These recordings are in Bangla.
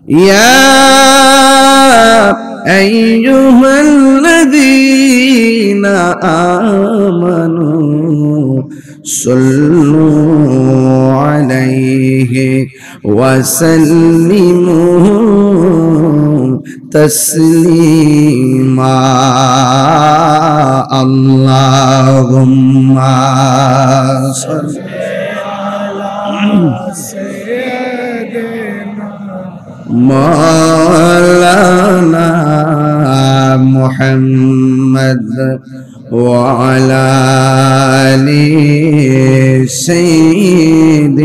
يا أيها الذين آمنوا صلوا عليه وسلموا تسليما اللهم صل مولانا محمد وعلى آل سيدنا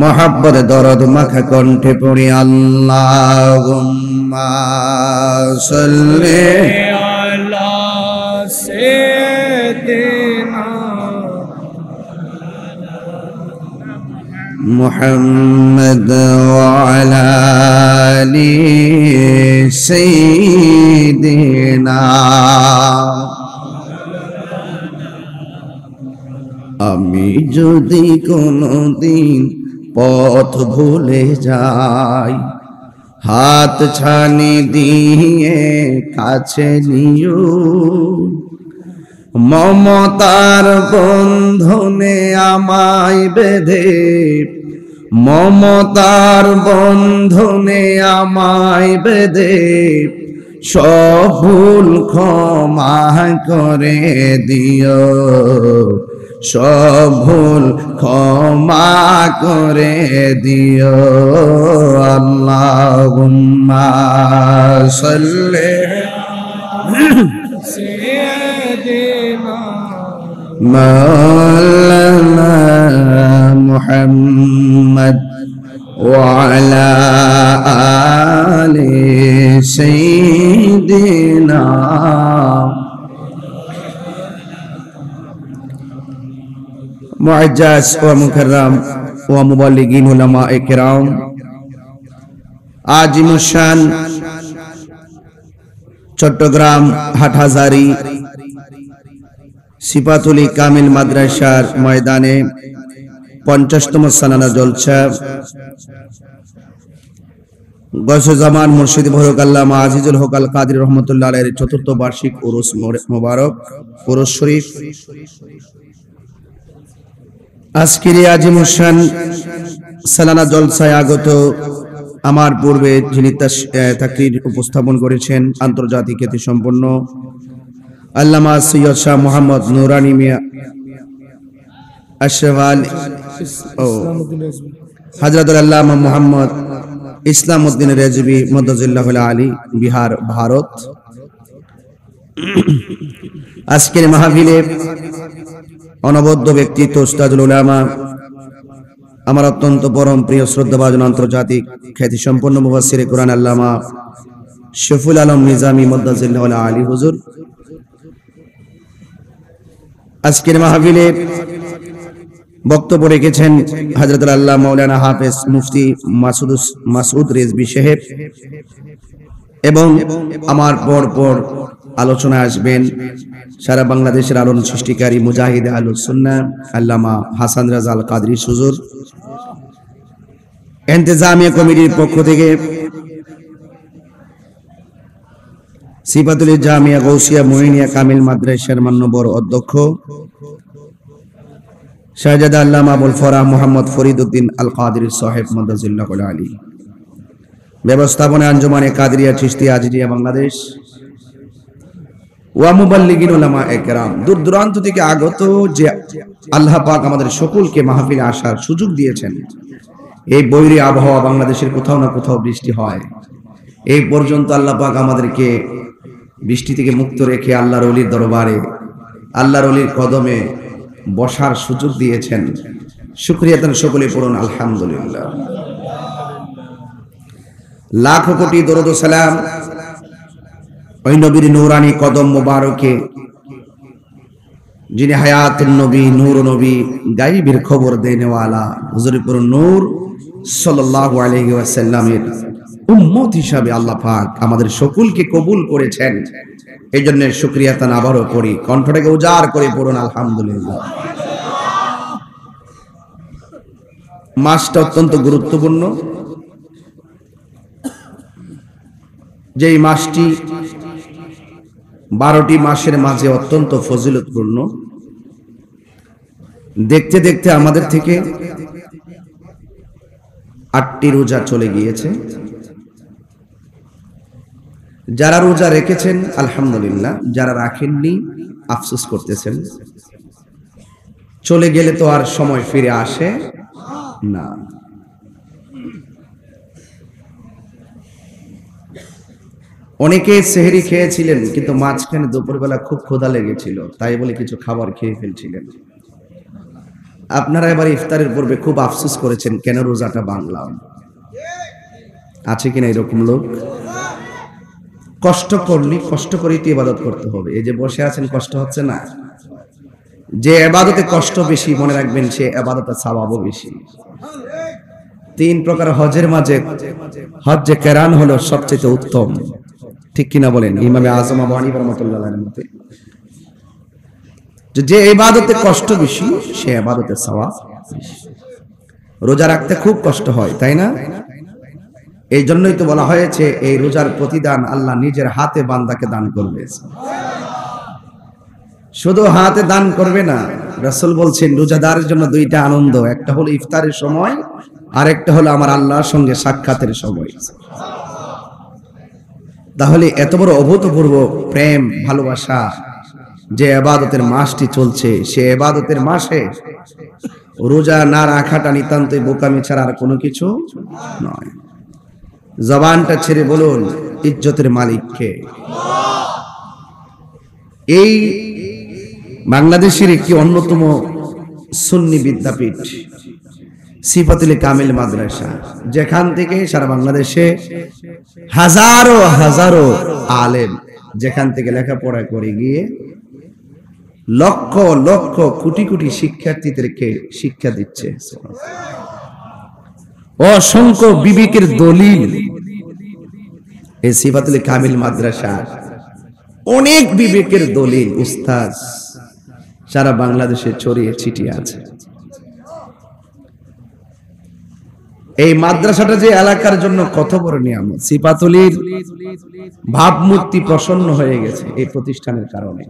محبت দরদ মাখা কণ্ঠে পড়ি আল্লাহুম্মা সাল্লি আলা সাইয়্যিদিনা محمد وعلى آل سيدنا আমি যদি কোনদিন পথ ভুলে যাই হাত ছানি দিয়ে কাছে নিও মমতার বন্ধনে আমায় বেঁধে মমতার বন্ধনে আমায় বেঁধে সব ভুল ক্ষমা করে দিও সব ভুল ক্ষমা করে দিও আল্লাহুম্মা সাল্লি مولانا محمد وعلى آل سيدنا معزز ومكرم ومبلغين علماء کرام عظيم الشان চট্টগ্রাম হাটহাজারী সিপাতুলি কামিল মাদ্রাসার ময়দানে 50তম সালানা জলসা গৌসুজ্জামান মুর্শিদ ভরক আল্লামা আজিজুল হক আল কাদরি রহমাতুল্লাহ আলাইহির চতুর্থ বার্ষিক উরুস মোবারক উরুস শরীফ আজকের এই আজিমুল শান সালানা জলসায় আগত আমার পূর্বে যিনি তাকরীর উপস্থাপন করেছেন আন্তর্জাতিক খ্যাতি সম্পন্ন আল্লামা সৈয়দ শাহ মোহাম্মদ নুরানি মিয়া আশরাফ আলী হযরতুল আল্লামা মোহাম্মদ ইসলাম উদ্দিন রেজভী মদ্দাজিল্লাহুল আলী বিহার ভারত আজকের মাহফিলে অনবদ্য ব্যক্তিত্ব উস্তাদুল উলামা আমার অত্যন্ত পরম প্রিয় শ্রদ্ধাভাজন আন্তর্জাতিক খ্যাতি সম্পন্ন মুফাসসিরে কুরআন আল্লামা শফিউল আলম নিজামী মদ্দাজিল্লাহুল আলী হুজুর আজকের মাহফিলে বক্তব্য রেখেছেন হযরতুল আল্লাহ মাওলানা হাফেজ মুফতি মাসউদ রেজভী সাহেব এবং আমার পর আলোচনায় আসবেন সারা বাংলাদেশের আলোড়ন সৃষ্টিকারী মুজাহিদ আহলুস সুন্নাহ আল্লামা হাসান রাজা আল কাদরি হুজুর ইন্তেজামিয়া কমিটির পক্ষ থেকে সিপাতুলি জামিয়া গৌসিয়া মুইনিয়া কামিল মাদ্রাসার মাননীয় অধ্যক্ষ শাহজাদা আল্লামা আবুল ফরাহ মোহাম্মদ ফরিদউদ্দিন আল কাদরি সাহেব মদ্দাজিল্লাহুল আলী ব্যবস্থাপনা আঞ্জুমানে কাদরিয়া চিশতিয়া আজিজিয়া বাংলাদেশ ওয়া মুবাল্লিগিন উলামা একরাম দূর দূরান্ত থেকে আগত যে আল্লাহ পাক আমাদের সকলকে মাহফিলে আসার সুযোগ দিয়েছেন এই বৈরী আবহাওয়া বাংলাদেশের কোথাও না কোথাও বৃষ্টি হয় এই পর্যন্ত আল্লাহ পাক আমাদেরকে বৃষ্টি থেকে মুক্ত রেখে আল্লাহর ওলির দরবারে আল্লাহর ওলির কদমে বসার সুযোগ দিয়েছেন শুকরিয়া তান সকলে পড়ুন আলহামদুলিল্লাহ লাখ কোটি দরুদ ও সালাম ওই নবীর নূরানি কদম মোবারকে যিনি হায়াতুন নবী নূর নবী গায়বের খবর দেনেওয়ালা হুজুরপুর নূর সাল্লাল্লাহু আলাইহি ওয়াসাল্লামের উম্মত হিসাবে আল্লাহ পাক আমাদের সকলকে কবুল করেছেন এইজন্য শুকরিয়া তান আবারও করি কণ্ঠটাকে উজাড় করে পড়ুন আলহামদুলিল্লাহ মাসটা অত্যন্ত গুরুত্বপূর্ণ, যেই মাসটি 12টি মাসের মাঝে অত্যন্ত ফজিলতপূর্ণ। দেখতে দেখতে আমাদের থেকে 8টি রোজা চলে গিয়েছে। যারা রোজা রেখেছেন আলহামদুলিল্লাহ, যারা রাখেননি আফসোস করতেছেন। চলে গেলে তো আর সময় ফিরে আসে না। অনেকে সেহরি খেয়েছিলেন, কিন্তু মাঝখানে দুপুরবেলা খুব ক্ষুধা লেগেছিল, তাই বলে কিছু খাবার খেয়ে ফেলছিলেন। আপনারা এবার ইফতারের পূর্বে খুব আফসোস করেছেন, কেন রোজাটা ভাঙলাম। আছে কিনা এরকম লোক? কষ্ট করলি, কষ্ট করেই তো ইবাদত করতে হবে। এই যে বসে আছেন, কষ্ট হচ্ছে না? যে ইবাদতে কষ্ট বেশি, মনে রাখবেন সে ইবাদতের সওয়াবও বেশি। 3 প্রকার হজের মাঝে হজ্জে কেরান হলো সবচেয়ে উত্তম, ঠিক কিনা বলেন? ইমামে আজম আবু হানিফা রাহমাতুল্লাহ আলাইহির মতে যে ইবাদতে কষ্ট বেশি, সে ইবাদতের সওয়াব বেশি। রোজা রাখতে খুব কষ্ট হয়, তাই না? এই জন্যই তো বলা হয়েছে এই রোজার প্রতিদান আল্লাহ নিজের হাতে বান্দাকে দান করবে। শুধু হাতে দান করবে না, রাসূল বলছেন রোজাদারের জন্য 2টা আনন্দ, একটা হলো ইফতারের সময়, আর একটা হলো আমার আল্লাহর সঙ্গে সাক্ষাতের সময়। তাহলে এত বড় অভূতপূর্ব প্রেম ভালোবাসা যে ইবাদতের মাসটি চলছে, সে ইবাদতের মাসে রোজা না রাখাটা নিতান্তই বোকামি ছাড়া আর কোনো কিছু নয়। জবানটা ছেড়ে বলুন ইজ্জতের মালিক কে? এই বাংলাদেশের একটি অন্যতম সুন্নি বিদ্যাপীঠ সিফাতুল কামিল মাদ্রাসা, যেখান থেকে সারা বাংলাদেশে হাজারো হাজারো আলেম যেখান থেকে লেখাপড়া করে গিয়ে লক্ষ লক্ষ কোটি কোটি শিক্ষার্থীদেরকে শিক্ষা দিচ্ছে। অসংখ্য বিবেকের দলিল এই সিফাতুল কামিল মাদ্রাসা, অনেক বিবেকের দলিল উস্তাদ সারা বাংলাদেশে ছড়িয়ে ছিটিয়ে আছে। এই মাদ্রাসাটা যে এলাকার জন্য কত বড় নিয়ামত, সিফাতুলির ভাবমূর্তি প্রসন্ন হয়ে গেছে এই প্রতিষ্ঠানের কারণে।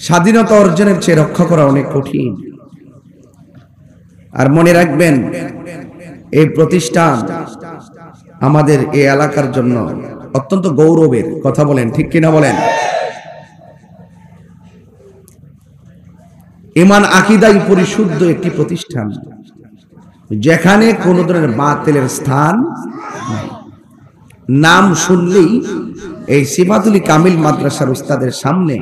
স্বাধীনতা অর্জনের চেয়ে রক্ষা করা অনেক কঠিন। আর মনে রাখবেন এই প্রতিষ্ঠান আমাদের এই এলাকার জন্য অত্যন্ত গৌরবের। কথা বলেন, ঠিক কিনা বলেন? ঈমান আকীদায় পরিশুদ্ধ একটি প্রতিষ্ঠান, যেখানে কোন ধরনের বাতিলের স্থান নাই। নাম শুনলেই এই সিফাতুল কামিল মাদ্রাসার উস্তাদের সামনে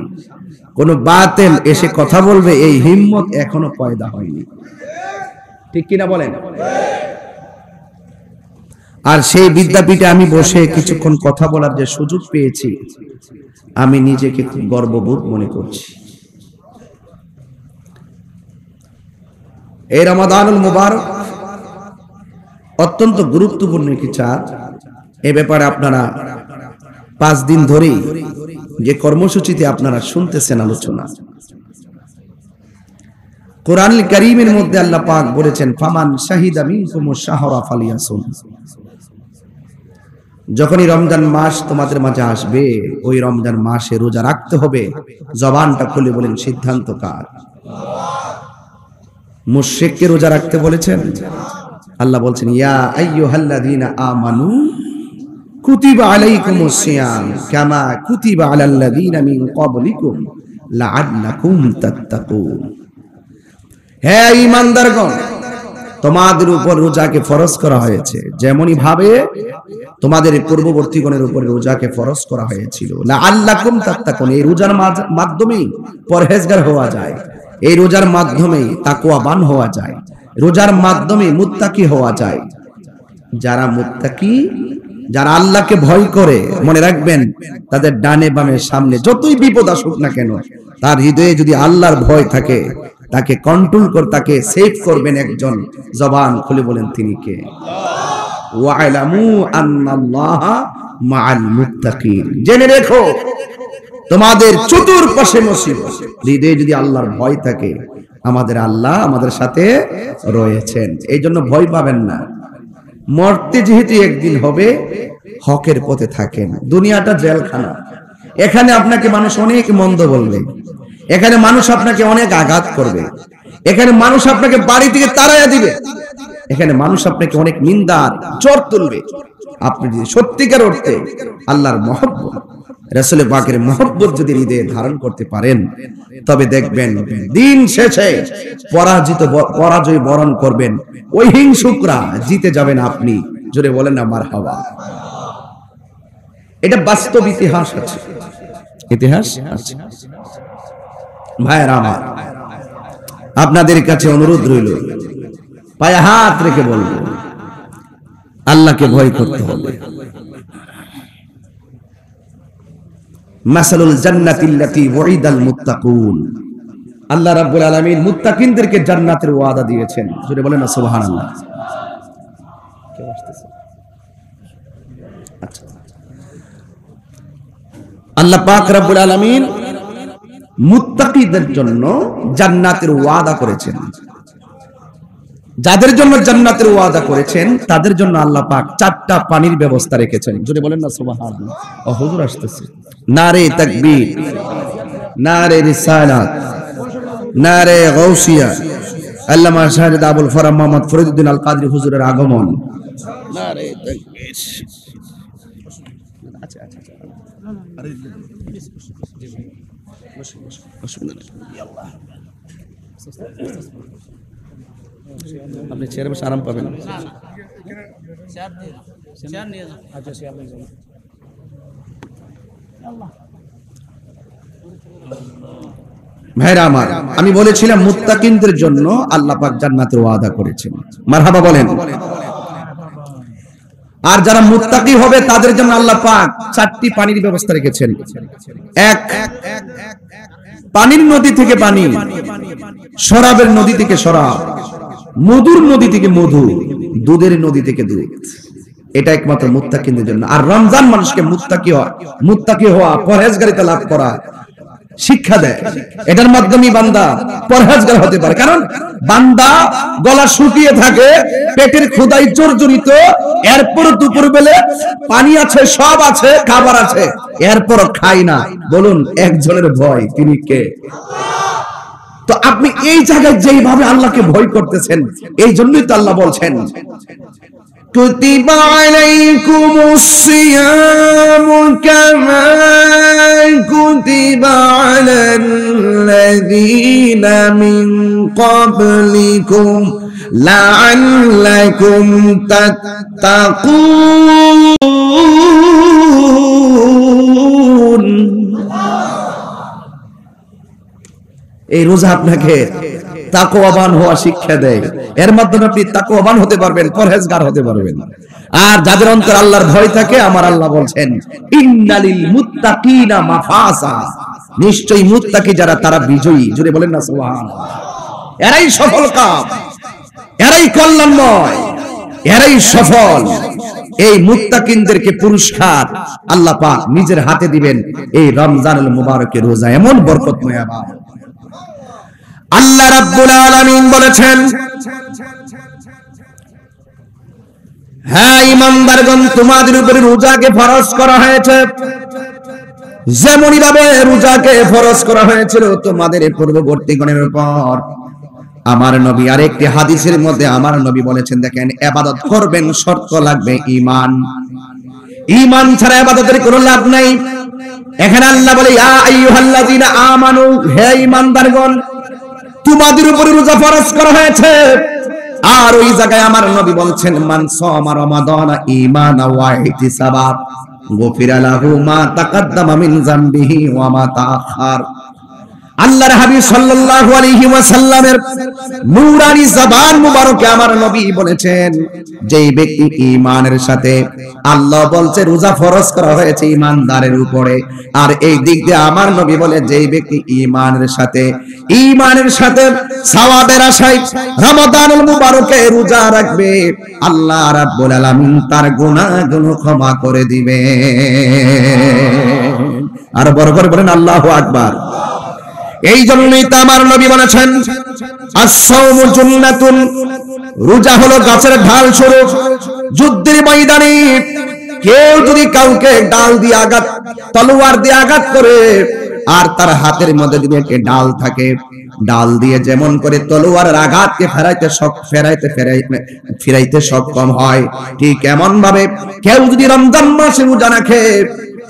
কোন বাতিল এসে কথা বলবে, এই হিম্মত এখনো পয়দা হয়নি, ঠিক কিনা বলেন? আর সেই বিদ্যাপীঠে আমি বসে কিছুক্ষণ কথা বলার যে সুযোগ পেয়েছি, আমি নিজেকে খুব গর্ববোধ মনে করছি। এই রমাদানুল মুবারক অত্যন্ত গুরুত্বপূর্ণ একটি চাঁদ। এ ব্যাপারে আপনারা 5 দিন ধরেই যে কর্মসূচিতে আপনারা শুনতেছেন আলোচনা, কোরআনুল কারীমের মধ্যে আল্লাহ পাক বলেছেন ফামান শাহিদা মিনকুমুশ শাহরা ফালিয়াসুম। যখনই রমজান মাস তোমাদের মাঝে আসবে, ওই রমজান মাসে রোজা রাখতে হবে। জবানটা খুলে বলেন সিদ্ধান্ত কার? মুশরিককে রোজা রাখতে বলেছেন। আল্লাহ বলছেন ইয়া আইয়ুহাল্লাযীনা আমানু কুতিবা আলাইকুমুস সিয়াম কামা কুতিবা আলাল্লাযীনা মিন ক্বাবলিকুম লাআল্লাকুম তাত্তাকুন। হে ঈমানদারগণ, তোমাদের উপর রোজাকে ফরজ করা হয়েছে যেমনই ভাবে তোমাদের পূর্ববর্তীগণের উপর রোজাকে ফরজ করা হয়েছিল। লাআল্লাকুম তাত্তাকুন, এই রোজার মাধ্যমেই পরহেজগার হওয়া যায়, এই রোজার মাধ্যমেই তাকওয়াবান হওয়া যায়, রোজার মাধ্যমে মুত্তাকি হওয়া যায়। যারা মুত্তাকি, যারা আল্লাহকে ভয় করে, মনে রাখবেন তাদের ডানে বামে সামনে যতই বিপদ আসুক না কেন, তার হৃদয়ে যদি আল্লাহর ভয় থাকে, তাকে কন্ট্রোল করে, তাকে সেভ করবেন একজন। জবান খুলে বলেন তিনি কে? ওয়া'লামু আন্নাল্লাহা মা'আল মুত্তাকিন। জেনে রেখো তোমাদের চতুর্পাশে মুসিবত। হৃদয়ে যদি আল্লাহর ভয় থাকে, আমাদের আল্লাহ আমাদের সাথে রয়েছেন, এই জন্য ভয় পাবেন না। মরতে যেহেতু একদিন হবে, হকের পথে থাকেন। দুনিয়াটা জেলখানা, এখানে আপনাকে মানুষ অনেক মন্দ বলবে, এখানে মানুষ আপনাকে অনেক আঘাত করবে, এখানে মানুষ আপনাকে বাড়ি থেকে তাড়াইয়া দিবে, এখানে মানুষ আপনাকে অনেক নিন্দার জ্বর তুলবে। আপনি যদি সত্যিকার অর্থে আল্লাহর মহব্বত, রাসূল পাকের মহব্বত যদি হৃদয়ে ধারণ করতে পারেন, তবে দেখবেন দিন শেষে পরাজয় বরণ করবেন, ওই হিংসুকরা জিতে যাবেন আপনি। জোরে বলেন না মারহাবা। এটা বাস্তব ইতিহাস আছে, ইতিহাস আছে। ভাইরা আমার, আপনাদের কাছে অনুরোধ রইল, পায়ে হাত রেখে বলবো, আল্লাহকে ভয় করতে হবে। মাসালুল জান্নাতিল্লাতী ওয়াইদাল মুত্তাকুন, আল্লাহ রাব্বুল আলামিন মুত্তাকিনদেরকে জান্নাতের ওয়াদা দিয়েছেন। জোরে বলেন না সুবহানাল্লাহ। আল্লাহ পাক রব্বুল আলামিন মুত্তাকিদের জন্য জান্নাতের ওয়াদা করেছেন। যাদের জন্য জান্নাতের ওয়াদা করেছেন, তাদের জন্য আল্লাহ পাক 4টা পানির ব্যবস্থা রেখেছেন। যদি বলেন না সুবহানাল্লাহ। ও হুজুর আসতেছে। নারে তাকবীর, নারে রিসালাত, নারে গাউসিয়া, আল্লামা শাহেদ আবুল ফরাম মোহাম্মদ ফরিদউদ্দিন আল কাদরি হুজুরের আগমন। নারে তাকবীর। আচ্ছা আচ্ছা আরে আপনি চেয়ারে বসে আরাম পাবেন। ভাইরা আমার, আমি বলেছিলাম মুত্তাকিনদের জন্য আল্লাহ পাক জান্নাতের ওয়াদা করেছেন। মারহাবা বলেন। আর যারা মুত্তাকি হবে তাদের জন্য আল্লাহ পাক 4টি পানির ব্যবস্থা রেখেছেন। এক, পানির নদী থেকে পানি, শরাবের নদী থেকে শরাব, মধুর নদী থেকে মধু, দুধের নদী থেকে দুধ। এটা একমাত্র মুত্তাকিনদের জন্য। আর রমজান মানুষকে মুত্তাকি হওয়া, পরহেজগারিতা লাভ করা শিক্ষা দেয়। এটার মাধ্যমে বান্দা পরহেজগার হতে পারে। কারণ বান্দা গলা শুকিয়ে থাকে, পেটের ক্ষুধায় জর্জরিত, এরপর দুপুর বেলা পানি আছে, সব আছে, খাবার আছে, এরপর খাই না। বলুন একজনের ভয়, তিনি কে? তো আপনি এই জায়গায় যেইভাবে আল্লাহকে ভয় করতেছেন, এই জন্যই তো আল্লাহ বলছেন, কুতিবা আলাইকুমুস সিয়ামু কামা কুতিবা আলাল্লাযীনা মিন ক্বাবলিকুম লাআল্লাকুম তাত্তাকুন। এই রোজা আপনাকে তাকওয়াবান হওয়া শিক্ষা দেয়। এর মাধ্যমে আপনি তাকওয়াবান হতে পারবেন, পরহেজগার হতে পারবেন। আর যাদের অন্তরে আল্লাহর ভয় থাকে, আমার আল্লাহ বলছেন ইন্নালিল মুত্তাকিনা মাফাসা, নিশ্চয়ই মুত্তাকি যারা, তারা বিজয়ী। জোরে বলেন না সুবহানাল্লাহ। এরাই সফল কাম, এরাই কল্যাণময়, এরাই সফল। এই মুত্তাকিনদেরকে পুরস্কার আল্লাহ পাক নিজের হাতে দিবেন এই রমজানুল মুবারকের রোজা। এমন বরকতময় আবাদ। আল্লাহ রাব্বুল আলামিন বলেছেন, হ্যাঁ ঈমানদারগণ, তোমাদের উপরে রোজাকে ফরজ করা হয়েছে, যেমনই ভাবে রোজাকে ফরজ করা হয়েছিল তোমাদের পূর্ববর্তীগণের উপর। আমার নবী আরেকটি হাদিসের মধ্যে আমার নবী বলেছেন, দেখেন, ইবাদত করবেন, শর্ত লাগবে ঈমান। ঈমান ছাড়া ইবাদতের কোনো লাভ নাই। এখানে আল্লাহ বলে, ইয়া আইয়ুহাল্লাযীনা আমানু, হে ঈমানদারগণ, তোমাদের উপরে রোজা ফরজ করা হয়েছে। আর ওই জায়গায় আমার নবী বলছেন, মান সামা রমাদানা ঈমানান ওয়া ইহতিসাবান গুফিরা লাহু মা তাকাদ্দামা মিন যামবিহি ওয়া মা তাআখার। আল্লাহর হাবিব সাল্লাল্লাহু আলাইহি ওয়াসাল্লামের নূরানি জবান মুবারকে আমার নবী বলেছেন, যেই ব্যক্তি ঈমানের সাথে, আল্লাহ বলছে রোজা ফরজ করা হয়েছে ঈমানদারের উপরে, আর এই দিক দিয়ে আমার নবী বলে যেই ব্যক্তি ঈমানের সাথে সওয়াবের আশায় রমাদানুল মুবারকে রোজা রাখবে, আল্লাহ রাব্বুল আলামিন তার গুনাহগুলো ক্ষমা করে দিবে। আর বড় করে বলেন আল্লাহু আকবার। এই জন্যই তো আমার নবী বলেছেন, আস-সাওমু জুন্নাতুন, রোজা হলো গাছের ঢাল স্বরূপ। যুদ্ধের ময়দানে কেউ যদি কাউকে তলোয়ার দিয়ে আঘাত করে, আর তার হাতের মধ্যে যদি একটা ডাল থাকে, ডাল দিয়ে যেমন করে তলোয়ারের আঘাতকে ফেরাইতে সক্ষম হয়, ঠিক এমন ভাবে কেউ যদি রমজান মাসে রোজা রাখে,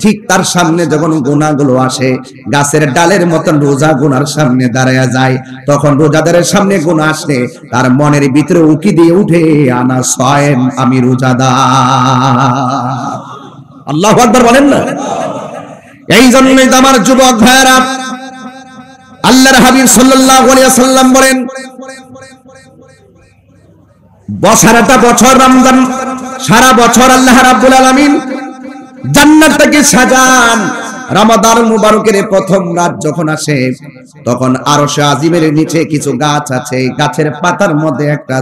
ঠিক তার সামনে যখন গুনাহগুলো আসে, গাছের ডালের মতন রোজা গুনার সামনে দাঁড়ায়া যায়, তখন রোজাদারের সামনে গুনাহ আসলে তার মনের ভিতরে উকি দিয়ে উঠে, আনা সায়েম, আমি রোজাদার। আল্লাহু আকবার বলেন না। এই জন্যই তো আমার যুবক ভাইরা, আল্লাহর হাবিব সাল্লাল্লাহু আলাইহি ওয়াসাল্লাম বলেন, সারাটা বছর রমজান, সারা বছর আল্লাহ রাব্বুল আলামিন জান্নাতটাকে সাজান। রমাদান মুবারকের প্রথম রাত যখন আসে, তখন আরশে আজিমের নিচে কিছু গাছ আছে, গাছের পাতার মধ্যে একটা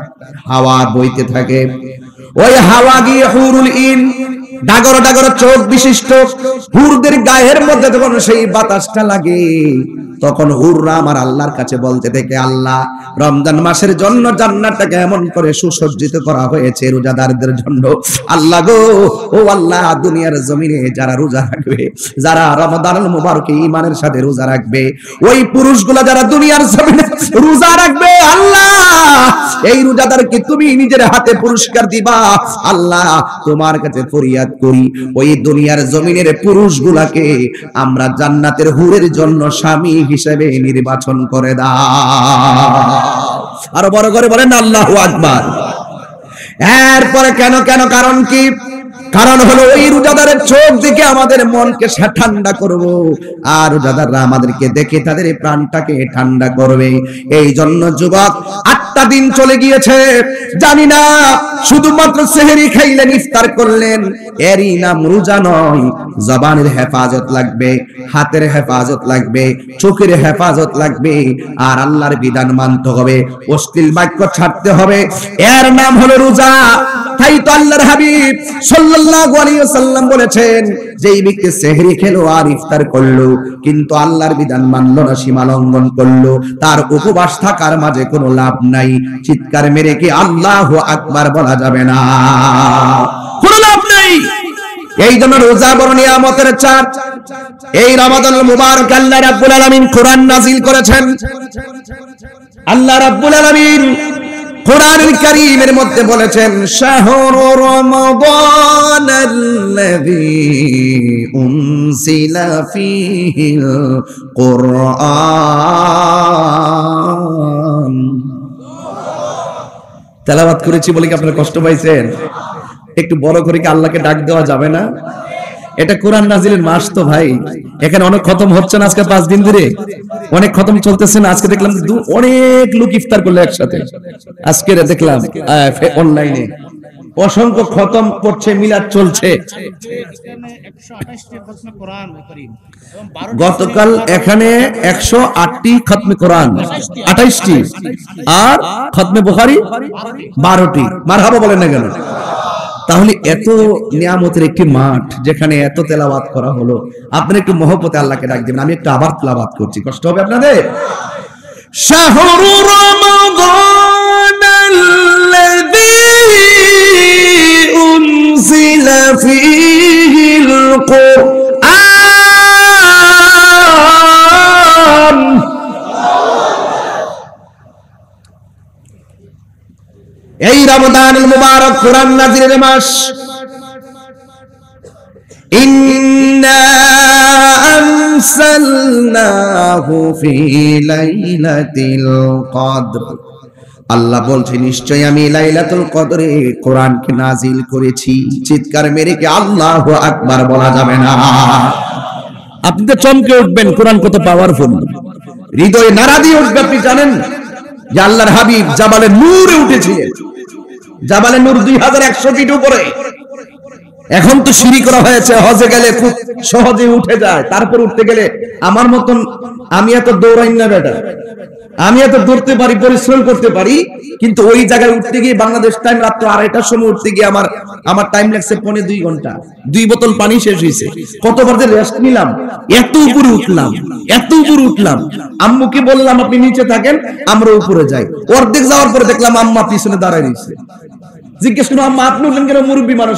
হাওয়া বইতে থাকে। ওই হাওয়া গিয়ে হুরুল ইন, ডাগর ডাগর চোখ বিশিষ্ট হুরদের গায়ের মধ্যে যখন সেই বাতাসটা লাগে, তখন হুররা আমার আল্লাহর কাছে বলতে থাকে, আল্লাহ, রমজান মাসের জন্য জান্নাতটাকে এমন করে সুসজ্জিত করা হয়েছে রোজাদারদের জন্য। আল্লাহ গো, ও আল্লাহ, দুনিয়ার জমিনে যারা রোজা রাখবে, যারা রমাদানুল মুবারকে ঈমানের সাথে রোজা রাখবে, ওই পুরুষগুলা যারা দুনিয়ার জমিনে রোজা রাখবে, আল্লাহ, এই রোজাদারকে তুমি নিজের হাতে পুরস্কার দিবা। আল্লাহ, তোমার কাছে ফরিয়াদ করি, ওই দুনিয়ার জমিনের পুরুষগুলাকে আমরা জান্নাতের হুরের জন্য স্বামী হিসেবে নির্বাচন করে দাও। আরো বড় করে বলেন আল্লাহু আকবার। এরপরে কেন, কারণ কি? কারণ হলো ওই রোজাদারের চোখ দেখে আমাদের মনকে ঠান্ডা করব, আর রোজাদাররা আমাদেরকে দেখে তাদের প্রাণটাকে ঠান্ডা করবে। এই জন্য যুবক, 8টা দিন চলে গিয়েছে, জানি না শুধুমাত্র সেহরি খাইলেন, ইফতার করলেন, এরই নাম রোজা নয়। জবানের হেফাজত লাগবে, হাতের হেফাজত লাগবে, চোখের হেফাজত লাগবে, আর আল্লাহর বিধান মানতে হবে, অশ্লীল বাক্য ছাড়তে হবে, এর নাম হলো রোজা। তাই তো আল্লাহর হাবিব সাল্লাল্লাহু আলাইহি ওয়াসাল্লাম বলেছেন, যেই ব্যক্তি সেহরি খেলো আর ইফতার করলো, কিন্তু আল্লাহর বিধান মানলো না, সীমা লঙ্ঘন করলো, তার উপবাস থাকার মাঝে কোনো লাভ নাই। চিৎকার মেরে কি আল্লাহু আকবার বলা যাবে না? কোনো লাভ নাই। এই জন্য রোজা বড় নিয়ামতের চাঁদ। এই রমাদানুল মুবারক আল্লাহ রাব্বুল আলামিন কোরআন নাযিল করেছেন। আল্লাহ রাব্বুল আলামিন কোরআনুল কারীমের মধ্যে বলেছেন, শাহরু রমাদানাল্লাযী উনজিলা ফীহিল কুরআন। তেলাওয়াত করেছি বলে কি আপনারা কষ্ট পাইছেন? একটু বড় করে কি আল্লাহকে ডাক দেওয়া যাবে না? এটা কোরআন নাজিলের মাস তো ভাই। এখানে অনেক খতম হচ্ছে না, আজকে 5 দিন ধরে অনেক খতম চলতেছে না। আজকে দেখলাম অনেক লোক ইফতার করলো একসাথে। আজকে দেখলাম অনলাইনে অসংখ্য খতম করছে, মিলাদ চলছে। গতকাল এখানে 108টি খতমে কোরআন, 28টি, আর খতমে বুখারী 12টি। মারহাবা বলেন না কেন? তাহলে এত নিয়ামতের একটি মাঠ, যেখানে এত তেলাওয়াত করা হলো, আপনি একটু মহব্বতে আল্লাহকে ডাক দিবেন। আমি একটু আবার তেলাওয়াত করছি, কষ্ট হবে আপনাদের। শাহরু রমাদানাল্লাযী উনজিলা ফীহিল কুরআন। এই রমাদানুল মুবারক কোরআন নাযিলের মাস। ইন্না আনসালনাহু ফি লাইলাতিল কদর। আল্লাহ বলছে, নিশ্চয় আমি লাইলাতুল কদরে কোরআনকে নাযিল করেছি। চিৎকার মেরে কি আল্লাহু আকবার বলা যাবে না? আপনি তো চমকে উঠবেন, কোরআন কত পাওয়ারফুল। হৃদয়ে নাড়া দিয়ে উঠবে। আপনি জানেন যে আল্লাহর হাবিব জাবালে নূরে উঠেছিলেন। জাবালে নূর 2100 ফিট উপরে। এখন তো সিঁড়ি করা হয়েছে, হজে গেলে খুব সহজে উঠে যায়। তারপর উঠতে গেলে আমার মতন আমি এত দৌড়াই না বেটা, আমি এত দৌড়তে পারি, পরিশ্রম করতে পারি, কিন্তু ওই জায়গায় উঠতে গিয়ে বাংলাদেশ টাইম রাত্র 2:30টার সময় উঠতে গিয়ে আমার টাইম লাগছে 2.5 ঘন্টা। 2 বোতল পানি শেষ হয়েছে। কতবার যে রেস্ট নিলাম, এত উপরে উঠলাম, এত উপরে উঠলাম। আম্মুকে বললাম আপনি নিচে থাকেন, আমরা উপরে যাই। অর্ধেক যাওয়ার পরে দেখলাম আম্মা পিছনে দাঁড়ায় রয়েছে। জিজ্ঞেস করলাম আম্মা আপনি উঠলেন কেন? মুরব্বী মানুষ।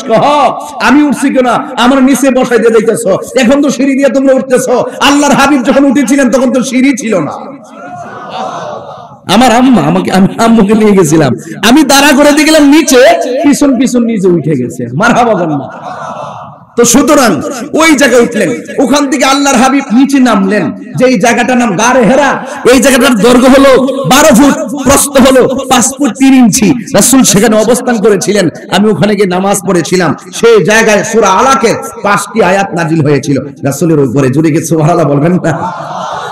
আমি উঠছি কেন? আমার নিচে বসাই দিয়ে যাইতেছ, এখন তো সিঁড়ি দিয়ে তোমরা উঠতেছ। আল্লাহর হাবিব যখন উঠেছিলেন তখন তো সিঁড়ি ছিল না। আমার আম্মা আমাকে, আমি আম্মুকে নিয়ে গেছিলাম, আমি দাঁড়া করে দিয়ে গেলাম নিচে, পিছন পিছন নিচে উঠে গেছে। মারহাবা বলেন না। তো সুতরাং ওই জায়গায় উঠলেন, ওখান থেকে আল্লাহর হাবিব নিচে নামলেন। যে এই জায়গাটার নাম গারে হেরা। এই জায়গাটার দৈর্ঘ্য হলো 12 ফুট, প্রস্থ হলো 5 ফুট 3 ইঞ্চি। রাসূল সেখানে অবস্থান করেছিলেন। আমি ওখানে গিয়ে নামাজ পড়েছিলাম। সেই জায়গায় সূরা আলাকের 5টি আয়াত নাজিল হয়েছিল রাসূলের উপরে। জুড়ে গিয়ে সুবহানাল্লাহ বলবেন না?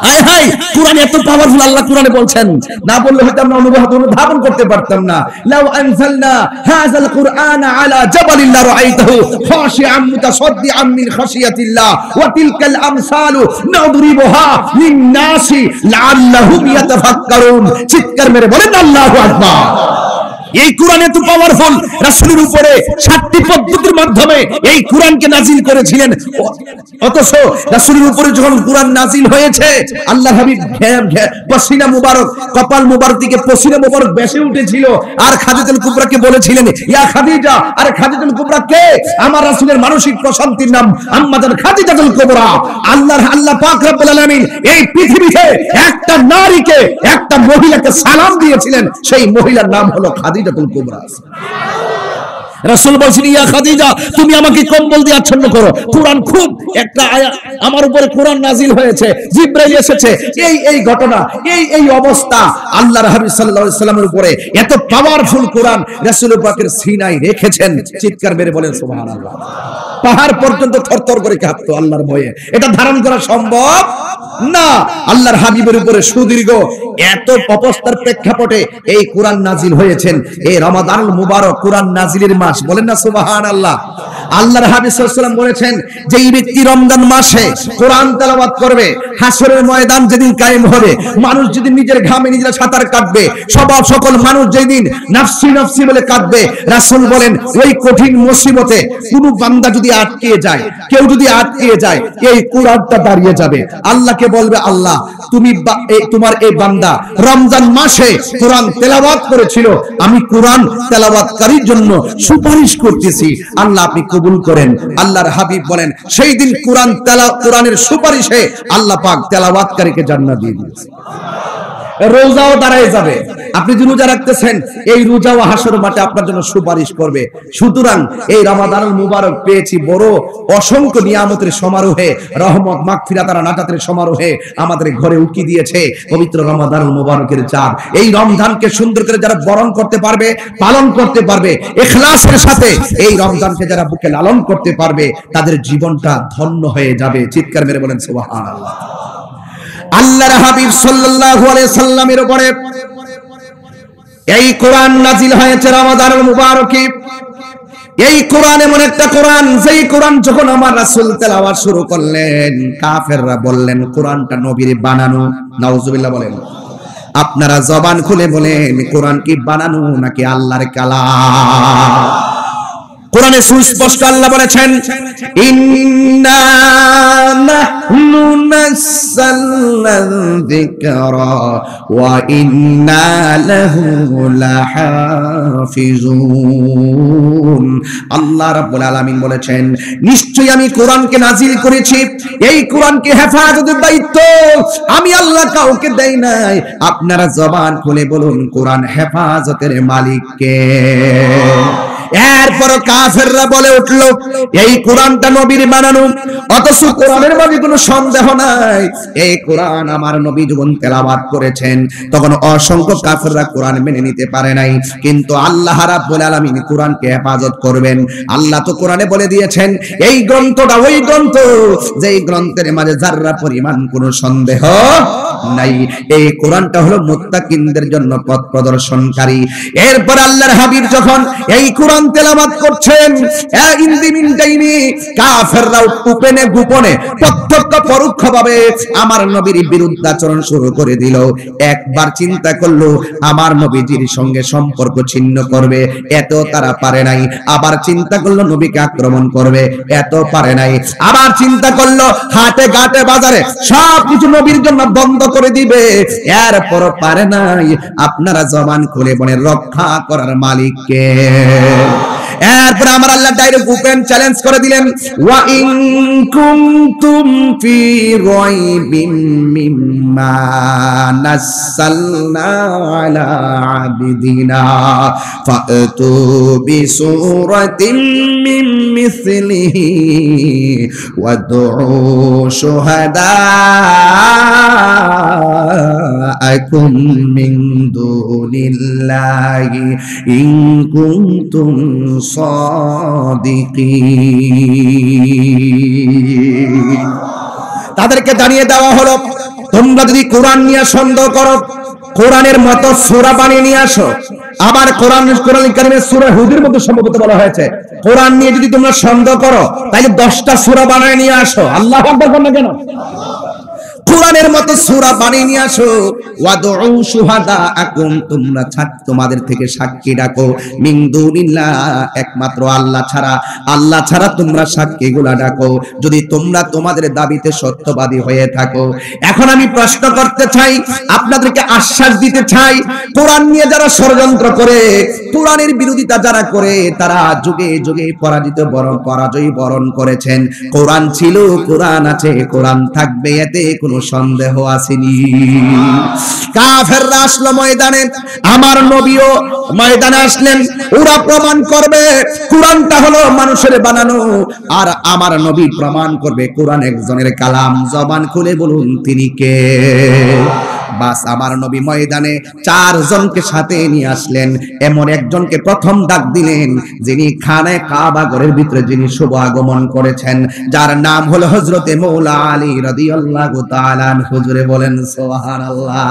আয় হায়, কোরআন এত পাওয়ারফুল। আল্লাহ কোরআনে বলছেন, না বললে হয়তো আমরা অনুধাবন করতে পারতাম না। লাউ আনজালনা হাযাল কুরআনা আলা জাবালিন লা রাআইতাহু খাশিআম মুতাসাদ্দিআম মিন খাশিয়াতিল্লাহ ওয়া তিলকাল আমসালু নাদরিবুহা লিন-নাসি লাআল্লাহুম ইয়াতাফাক্কারুন। চিৎকার মেরে বলেন আল্লাহু আকবার। এই কোরআন এত পাওয়ারফুল। রাসূলের উপরে 7টি পদ্ধতির মাধ্যমে এই কোরআনকে নাজিল করেছিলেন। অথচ রাসূলের উপরে যখন কোরআন নাজিল হয়েছে, আল্লাহর হাবিব পসিনা মুবারক, কপাল মুবারক থেকে পসিনা মুবারক বেশে উঠেছিল। আর খাদিজাতুল কুবরাকে বলেছিলেন, ইয়া খাদিজা। আরে খাদিজাতুল কুবরা কে? আমার রাসূলের মানসিক প্রশান্তির নাম আম্মাজান খাদিজাতুল কুবরা। আল্লাহ পাক রব্বুল আলামিন এই পৃথিবীতে একটা নারীকে, একটা মহিলাকে সালাম দিয়েছিলেন। সেই মহিলার নাম হলো খাদিজাতুল কুবরা। রাসূল বলেছেন, ইয়া খাদিজা তুমি আমাকে কম্বল দিয়ে আচ্ছন্ন করো। কোরআন খুব একটা আয়াত আমার উপরে কোরআন নাজিল হয়েছে, জিবরাইল এসেছে, এই ঘটনা, এই অবস্থা। আল্লাহর হাবিব সাল্লাল্লাহু আলাইহি সাল্লামের উপরে এত পাওয়ারফুল কোরআন রাসূল পাকের সিনায় রেখেছেন। চিৎকার মেরে বলেন সুবহানাল্লাহ। পাহাড় পর্যন্ত থরথর করে কাঁপতো আল্লাহর ভয়ে। এটা ধারণ করা সম্ভব না। আল্লাহর হাবিবের উপরে সুদীর্ঘ এত অবস্থার প্রেক্ষাপটে এই কোরআন নাজিল হয়েছেন। এই রমাদানুল মুবারক কোরআন নাজিলের মাস। বলেন না সুবহানাল্লাহ। আল্লাহর হাবিব সাল্লাল্লাহু আলাইহি ওয়াসাল্লাম বলেছেন, যে এই ব্যক্তি রমজান মাসে কোরআন তেলাওয়াত করবে, হাসরের ময়দান যেদিন কায়েম হবে, মানুষ যেদিন নিজের ঘামে নিজেরা সাঁতার কাটবে, সকল মানুষ যেদিন নাফসি নাফসি বলে কাঁদবে, রাসূল বলেন ওই কঠিন মুসিবতে কোন বান্দা যদি আটকে যায়, কেউ যদি আটকে যায়, এই কোরআনটা দাঁড়িয়ে যাবে। আল্লাহকে বলবে, আল্লাহ তুমি তোমার এই বান্দা রমজান মাসে কোরআন তেলাওয়াত করেছিল, আমি কোরআন তেলাওয়াতকারীর জন্য সুপারিশ করতেছি, আল্লাহ আপনি কবুল করেন। আল্লাহর হাবিব বলেন সেই দিন কোরআনের সুপারিশে আল্লাহ পাক তেলাওয়াতকারীকে জান্নাত দিয়ে দিয়েছে। রোজাও দাঁড়ায় যাবে। আপনি যে রোজা রাখতেছেন, এই রোজাও হাসর মাঠে আপনার জন্য সুপারিশ করবে। সুতরাং এই রমাদানুল মুবারক পেয়েছি বড় অসংখ্য নিয়ামতের সমারোহে, রহমত মাগফিরাত আর নাজাতের সমারোহে আমাদের ঘরে উকি দিয়েছে পবিত্র রমাদানুল মুবারকের চাঁদ। এই রমজানকে সুন্দর করে যারা বরণ করতে পারবে, পালন করতে পারবে, ইখলাসের সাথে এই রমজানকে যারা বুকে লালন করতে পারবে, তাদের জীবনটা ধন্য হয়ে যাবে। চিৎকার মেরে বলেন সুবহানাল্লাহ। আল্লাহর হাবিব সাল্লাল্লাহু আলাইহি সাল্লামের উপরে এই কোরআন নাজিল হয়েছে রমাদানুল মুবারকে। এই কোরআন এমন একটা কোরআন, যেই কোরআন যখন আমার রাসূল তেলাওয়াত শুরু করলেন, কাফেররা বললেন কোরআনটা নবীর বানানো। নাউজুবিল্লাহ বলেন। আপনারা জবান খুলে বলেন, কোরআন কি বানানো নাকি আল্লাহর কালাম? কোরআনে সুস্পষ্ট আল্লাহ বলেছেন, ইন্না নাহনু নাযালনা যিকরা ওয়া ইন্না লাহু লাহাফিজুন। আল্লাহ রাব্বুল আলামিন বলেছেন, নিশ্চয়ই আমি কোরআনকে নাজিল করেছি, এই কোরআনকে হেফাজতের দায়িত্ব আমি আল্লাহ কাউকে দেই নাই। আপনারা জবান খুলে বলুন, কোরআন হেফাজতের মালিক কে? এরপর কাফেররা বলে উঠলো এই কোরআনটা নবীর বানানো, অথচ কোরআনের মধ্যে কোনো সন্দেহ নাই এই কোরআন আমার নবী যখন তেলাওয়াত করেছেন তখন অসংখ্য কাফেররা কোরআন মেনে নিতে পারে নাই, কিন্তু আল্লাহ রাব্বুল আলামিন কোরআনকে হেফাজত করবেন। আল্লাহ তো কোরআনে বলে দিয়েছেন এই গ্রন্থটা ওই গ্রন্থ যেই গ্রন্থের মাঝে যাররা পরিমাণ কোনো সন্দেহ নাই। এই কোরআনটা হলো মুত্তাকিনদের জন্য পথ প্রদর্শনকারী। এরপর আল্লাহর হাবিব যখন এই কোরআন তেলাওয়াত করছেন ইনদিমিন টাইমে কাফেররা উপেনে গোপনে প্রত্যক্ষ পরোক্ষভাবে আমার নবীর বিরুদ্ধাচরণ শুরু করে দিল। একবার চিন্তা করলো আমার নবীজির সঙ্গে সম্পর্ক ছিন্ন করবে, এত তারা পারে নাই। আবার চিন্তা করলো নবীকে আক্রমণ করবে, এত পারে নাই। আবার চিন্তা করলো হাটে ঘাটে বাজারে সবকিছু নবীর জন্য বন্ধ করে দিবে, এরপর পারে নাই। আপনারা জবান খুলে বলেন রক্ষা করার মালিক কে? এরপর আমার আল্লাহ ডাইরেক্ট ওপেন চ্যালেঞ্জ করে দিলেন ওয়া ইন কুনতুম ফি রাইবিম মিম্মা নাযালনা আলা আবদিনা ফাতু বিসূরাতিন মিন মিসলিহি ওয়াদউ শুহাদাআকুম মিন দুনিল্লাহি ইন কুনতুম সাদিকিন। তাদেরকে জানিয়ে দেওয়া হলো তোমরা যদি কোরআন নিয়ে সন্দেহ করো কোরআনের মতো সূরা বানিয়ে নিয়ে আসো। আবার কোরআন কারীমের সূরা হুদের মধ্যে সম্ভবত বলা হয়েছে কোরআন নিয়ে যদি তোমরা সন্দেহ করো তাহলে 10টা সূরা বানিয়ে নিয়ে আসো। আল্লাহু আকবার বলনা কেন? কোরআনের মতো সূরা বানিয়ে নিয়ে আসো। ওয়াদউ শুহাদাআকুম তোমরা তোমাদের থেকে সাক্ষী ডাকো মিন দুনিল্লাহ একমাত্র আল্লাহ ছাড়া তোমরা সাক্ষীগুলা ডাকো যদি তোমরা তোমাদের দাবিতে সত্যবাদী হয়ে থাকো। এখন আমি প্রশ্ন করতে চাই, আপনাদেরকে আশ্বাস দিতে চাই, কোরআন নিয়ে যারা ষড়যন্ত্র করে, কোরআনের বিরোধিতা যারা করে, তারা যুগে যুগে পরাজয় বরণ করেছেন। কোরআন ছিল, কোরআন আছে, কোরআন থাকবে, এতে কোনো সন্দেহ আসেনি। কাফেররা আসলো ময়দানে, আমার নবীও ময়দানে আসলেন। ওরা প্রমাণ করবে কোরআনটা হলো মানুষের বানানো, আর আমার নবী প্রমাণ করবে কোরআন একজনের কালাম। জবান খুলে বলুন তিনি কে? বাস আমার নবী ময়দানে 4 জনকে সাথে নিয়ে আসলেন। এমন একজনকে প্রথম ডাক দিলেন যিনি খানে কাবা ঘরের ভিতরে যিনি শুভ আগমন করেছেন, যার নাম হলো হযরতে মৌলা আলী রাদিয়াল্লাহু তাআলা আনহু। জোরে বলেন সুবহানাল্লাহ।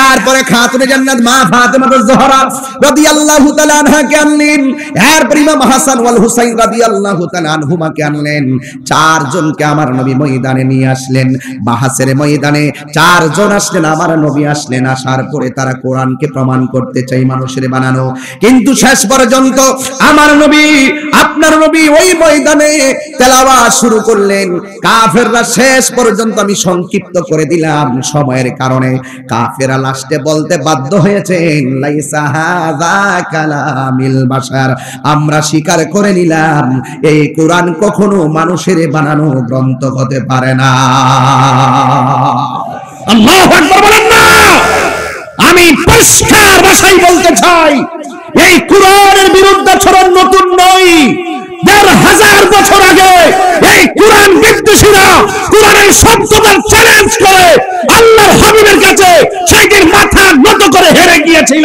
এরপরে খাতুনে জান্নাত মা ফাতেমাতুজ জোহরা রাদিয়াল্লাহু তাআলা আনহাকে আনলেন। এরপর ইমাম হাসান ওয়াল হুসাইন রাদিয়াল্লাহু তাআলা আনহুমাকে আনলেন। 4 জনকে আমার নবী ময়দানে নিয়ে আসলেন। বাহাসের ময়দানে 4 জন আসলেন, আমার নবী আসলেন। আসার পরে তারা কোরআনকে প্রমাণ করতে চাই মানুষের বানানো, কিন্তু শেষ পর্যন্ত আমার নবী আপনার নবী ওই ময়দানে তেলাওয়াত শুরু করলেন। কাফেররা শেষ পর্যন্ত, আমি সংক্ষিপ্ত করে দিলাম সময়ের কারণে, কাফেররা লাস্টে বলতে বাধ্য হয়েছেন লাইসা হাযা কালামিল বাশার, আমরা স্বীকার করে নিলাম এই কোরআন কখনো মানুষের বানানো গ্রন্থ হতে পারে না। আল্লাহু আকবার বলেন না। আমি পরিষ্কার ভাষায় বলতে চাই এই কোরআনের বিরুদ্ধাচরণ নতুন নয়। ১,৫০০ বছর আগে এই কোরআন বিদ্বেষীরা কোরআনের সত্যতার চ্যালেঞ্জ করে আল্লাহর হাবিবের কাছে সেদিন মাথা নত করে হেরে গিয়েছিল।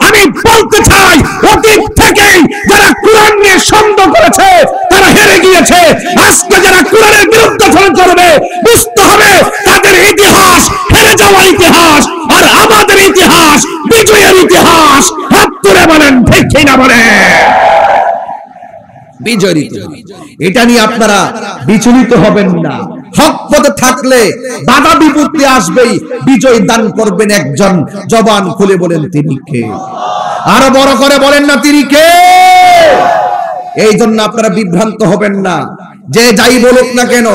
আমি বলতে চাই অতীত থেকেই যারা কোরআন নিয়ে সন্দেহ করেছে তারা হেরে গিয়েছে। আজকে যারা কোরআনের বিরুদ্ধাচরণ করবে বুঝতে হবে তাদের ইতিহাস হেরে যাওয়া ইতিহাস, আর আমাদের ইতিহাস বিজয়ের ইতিহাস। হাত তুলে বলেন ঠিক কিনা বলেন? বিজয়। এটা নিয়ে আপনারা বিচলিত হবেন না। হক পথে থাকলে বাধা বিপত্তি আসবেই, বিজয় দান করবেন একজন। জবান খুলে বলেন তিনি কে? আরো বড় করে বলেন না তিনি কে? এই জন্য আপনারা বিভ্রান্ত হবেন না। যে যাই বলুক না কেন,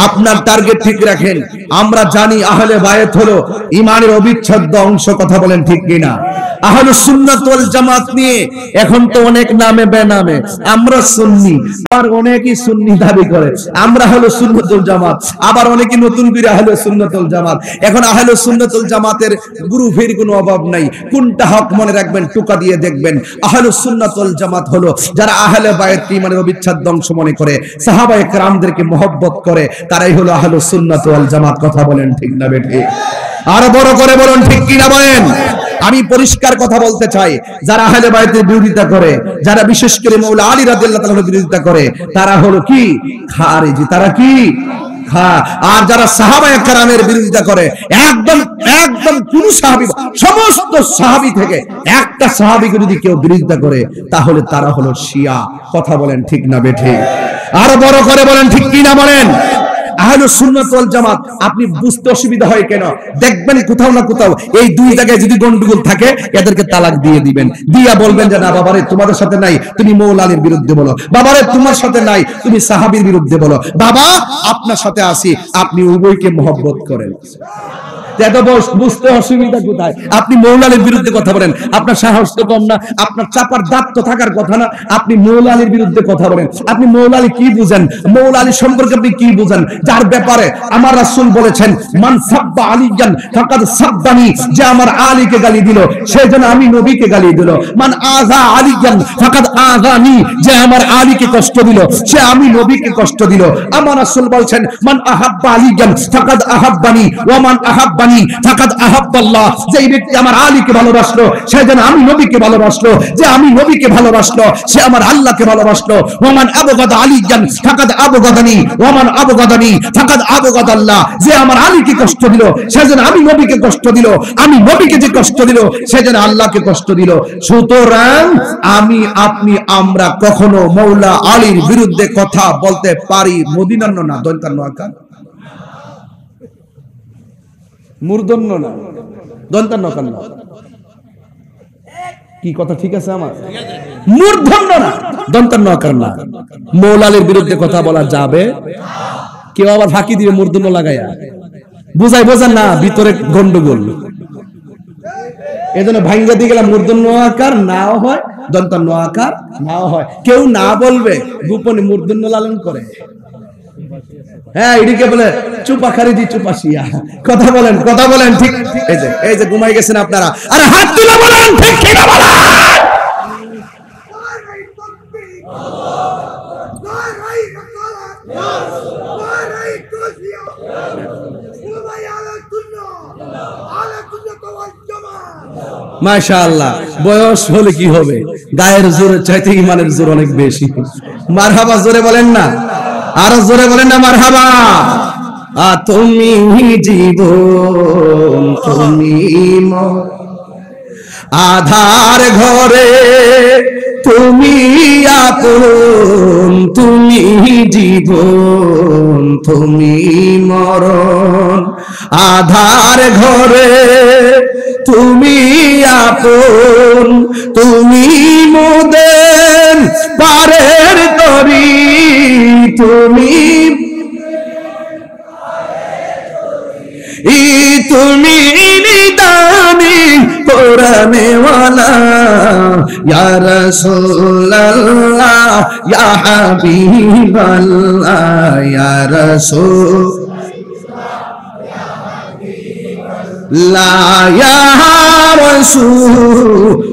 আপনার টার্গেট ঠিক রাখেন। আমরা জানি আহলে বায়াত হলো ঈমানের অবিচ্ছেদ্য অংশ, কথা বলেন ঠিক কিনা? আহলুস সুন্নাত ওয়াল জামাত নিয়ে এখন তো অনেক নামে বেনামে, আমরা সুন্নি, আর অনেকেই সুন্নি দাবি করে, আমরা হলো সুন্নাতুল জামাত, আবার অনেকে নতুন করে আহলুস সুন্নাতুল জামাত। এখন আহলুস সুন্নাতুল জামাতের গ্রুপের কোনো অভাব নাই, কোনটা হক মনে রাখবেন, টুকা দিয়ে দেখবেন। আহলুস সুন্নাত ওয়াল জামাত হলো যারা আহলে বায়াত ঈমানের অবিচ্ছেদ্য অংশ মনে করে, সাহাবায়ে কেরামদেরকে মহব্বত করে, তারাই হলো আহলুস সুন্নাত ওয়াল জামাত। কথা বলেন ঠিক না বেঠি? আরো বড় করে বলুন ঠিক কিনা বলেন। আমি পরিষ্কার কথা বলতে চাই, যারা আহলে বায়াতের বিরোধিতা করে, যারা বিশেষ করে মাওলানা আলী রাদিয়াল্লাহু তাআলার বিরোধিতা করে, তারা হলো কি? খারিজি। তারা কি? আর যারা সাহাবায়ে কেরামের বিরোধিতা করে, একদম একদম কোন সাহাবী, সমস্ত সাহাবী থেকে একটা সাহাবীকে যদি কেউ বিরোধিতা করে, তাহলে তারা হলো শিয়া। কথা বলেন ঠিক না বেঠি? আরো বড় করে বলেন ঠিক কি না বলেন। আহলুস সুন্নাত ওয়াল জামাত আপনি বুঝতে অসুবিধা হয় কেন? দেখবেন কোথাও না কোথাও এই দুই জায়গায় যদি গন্ডগোল থাকে, এদেরকে তালাক দিয়ে দিবেন, দিয়া বলবেন যে না বাবারে তোমাদের সাথে নাই, তুমি মাওলানা আলীর বিরুদ্ধে বলো, বাবারে তোমার সাথে নাই, তুমি সাহাবীর বিরুদ্ধে বলো, বাবা আপনার সাথে আসি, আপনি উভয়কে মহব্বত করেন। বুঝতে অসুবিধা কোথায়? আপনি মাওলানা আলীর বিরুদ্ধে কথা বলেন, আপনার সাহস তো কম না, আপনার চাপার দাঁত তো থাকার কথা না, আপনি মাওলানা আলীর বিরুদ্ধে কথা বলেন। আপনি মাওলানা আলী কি বুঝেন? মাওলানা আলী সম্পর্কে আপনি কি বুঝেন, যার ব্যাপারে আমার রাসূল বলেছেন মান সাব্বা আলিয়ান ফাকাদ সাব্বানি, যে আমার আলীকে গালি দিল সে যেন আমি নবীকে গালি দিল। মান আযা আলিয়ান ফাকাদ আযানি, যে আমার আলীকে কষ্ট দিল সে আমি নবীকে কষ্ট দিল। আমার রাসূল বলেছেন মান আহাব্বা আলিয়ান ফাকাদ আহাব্বানি ওয়া মান আহাব্বানি ফাকাদ আহাব্বাল্লাহ, যে ব্যক্তি আমার আলীকে ভালোবাসলো সে যেন আমি নবীকে ভালোবাসলো, যে আমি নবীকে ভালোবাসলো সে আমার আল্লাহকে ভালোবাসলো। ওয়া মান আবগাদা আলিয়ান ফাকাদ আবগাদানি ওয়া মান আবগাদানি ফাকাদ আবগাদাল্লাহ, যে আমার আলীকে কষ্ট দিল সে যেন আমি নবীকে কষ্ট দিল, আমি নবীকে যে কষ্ট দিল সে যেন আল্লাহকে কষ্ট দিল। সুতরাং আমি আপনি আমরা কখনো মাওলা আলীর বিরুদ্ধে কথা বলতে পারি, মদিনান্ন না, দন্তান্ন আকার মূর্ধন্য না, দন্তান্ন আকার না। কি কথা ঠিক আছে আমার? মূর্ধন্য না, দন্তান্ন আকার না। মাওলা আলীর বিরুদ্ধে কথা বলা যাবে? কেউ আবার ফাঁকি দিয়ে মূর্ধন্য লাগাইয়া বুঝাই বোঝান না, ভিতরে গন্ডগোল। এজন্য ভাঙ্গা দিয়ে গেলাম মূর্ধন্য আকার নাও হয়, দন্তান্ন আকার নাও হয়। কেউ না বলবে, গোপনে মূর্ধন্য লালন করে। হ্যাঁ, এদিকে বলে চুপা খারিজি চুপাশিয়া। কথা বলেন, কথা বলেন ঠিক। এই যে ঘুমাই গেছেন আপনারা, আরে হাত তুলে বলেন ঠিক কি না বলেন। মাশাআল্লাহ, বয়স হলে কি হবে, গায়ের জোরের চাইতে ইমানের জোর অনেক বেশি। মারহাবা জোরে বলেন না, আরো জোরে বলেন না মারহাবা। তুমি জীবন, তুমি আধার ঘরে, তুমি আপন, তুমি জীবন, তুমি মরণ। আধার ঘরে তুমি আপন, তুমি মোদের পারের তরি, তুমি তুমি নিদানি কোরআনে ওয়ালা, ইয়া রাসূলুল্লাহ ইয়া হাবিবাল্লাহ, ইয়া রাসূলুল্লাহ ইয়া রাসূলুল্লাহ,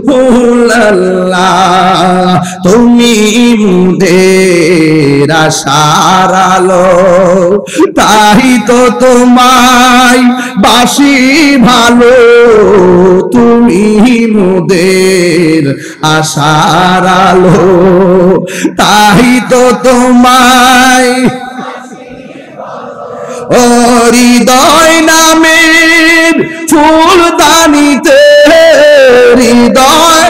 তুমি মোদের আশার আলো, তাই তো তোমায় বাসি ভালো, তুমি মোদের আশার আলো, তাই তো তোমায় ও হৃদয় নামের ফুলদানিতে, হৃদয়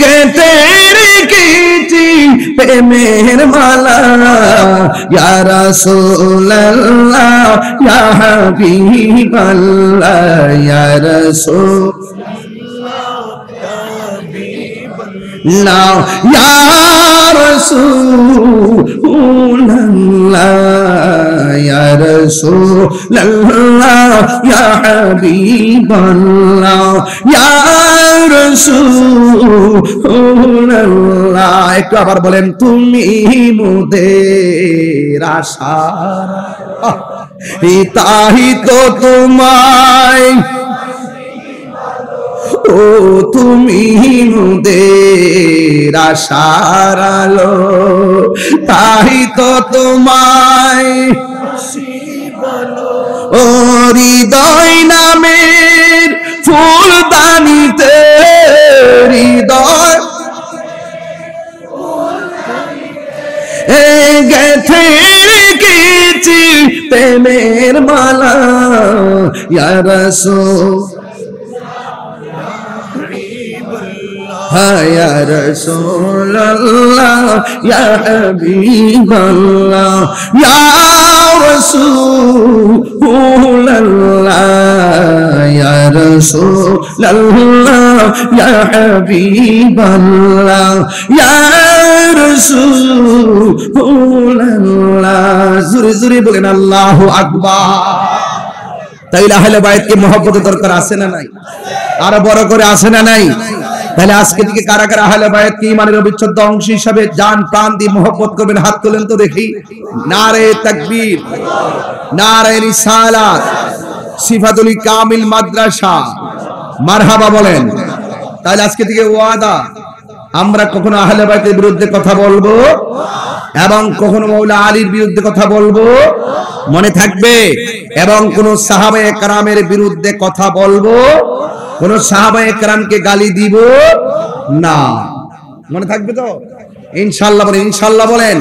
গেতে রেখেছি প্রেমের মালা, ইয়া রাসূলুল্লাহ ইয়া হাবিবাল্লাহ, ইয়া রাসূলুল্লাহ ইয়া রাসূলুল্লাহ ইয়া রাসূলুল্লাহ ইয়া হাবিবাল্লাহ ইয়া রাসূলুল্লাহ। একটু আবার বলেন, তুমি মোদের আশার, তাই তো তোমায়, ও তুমি মোদের আশার আলো, তাই তো তোমায় ও হৃদয় নামের ফুলদানিতে, হৃদয় গেথে রেখেছি প্রেমের মালা, ইয়া রাসূল ইয়া রাসূলুল্লাহ ইয়া হাবিবাল্লাহ ইয়া রাসূলুল্লাহ ইয়া রাসূলুল্লাহ ইয়া হাবিবাল্লাহ ইয়া রাসূলুল্লাহ। জোরে জোরে বলেন আল্লাহু আকবার। তাইলে আহলে বাইতকে মহব্বতের দরকার আছে না নাই? আরো বড় করে আছে না নাই? তাহলে আজকে থেকে কারা কারা আহলে বায়াতকে ঈমানের অবিচ্ছেদ্য অংশ হিসাবে জান প্রাণ দিয়ে মহব্বত করবেন? হাত তোলেন তো দেখি। নারে তাকবীর, নারে রিসালাত, সিফাতুল কামিল মাদ্রাসা, মারহাবা বলেন। তাহলে আজকে থেকে ওয়াদা, আমরা কখনো আহলে বায়াতের বিরুদ্ধে কথা বলবো এবং কখনো মাওলা আলীর বিরুদ্ধে কথা বলবো, মনে থাকবে। এবং কোন সাহাবায়ে কেরামের বিরুদ্ধে কথা বলবো, কোন সাহাবায়ে কেরামকে গালি দিব না, মনে থাকবে তো? ইনশাআল্লাহ বলেন, ইনশাআল্লাহ বলেন।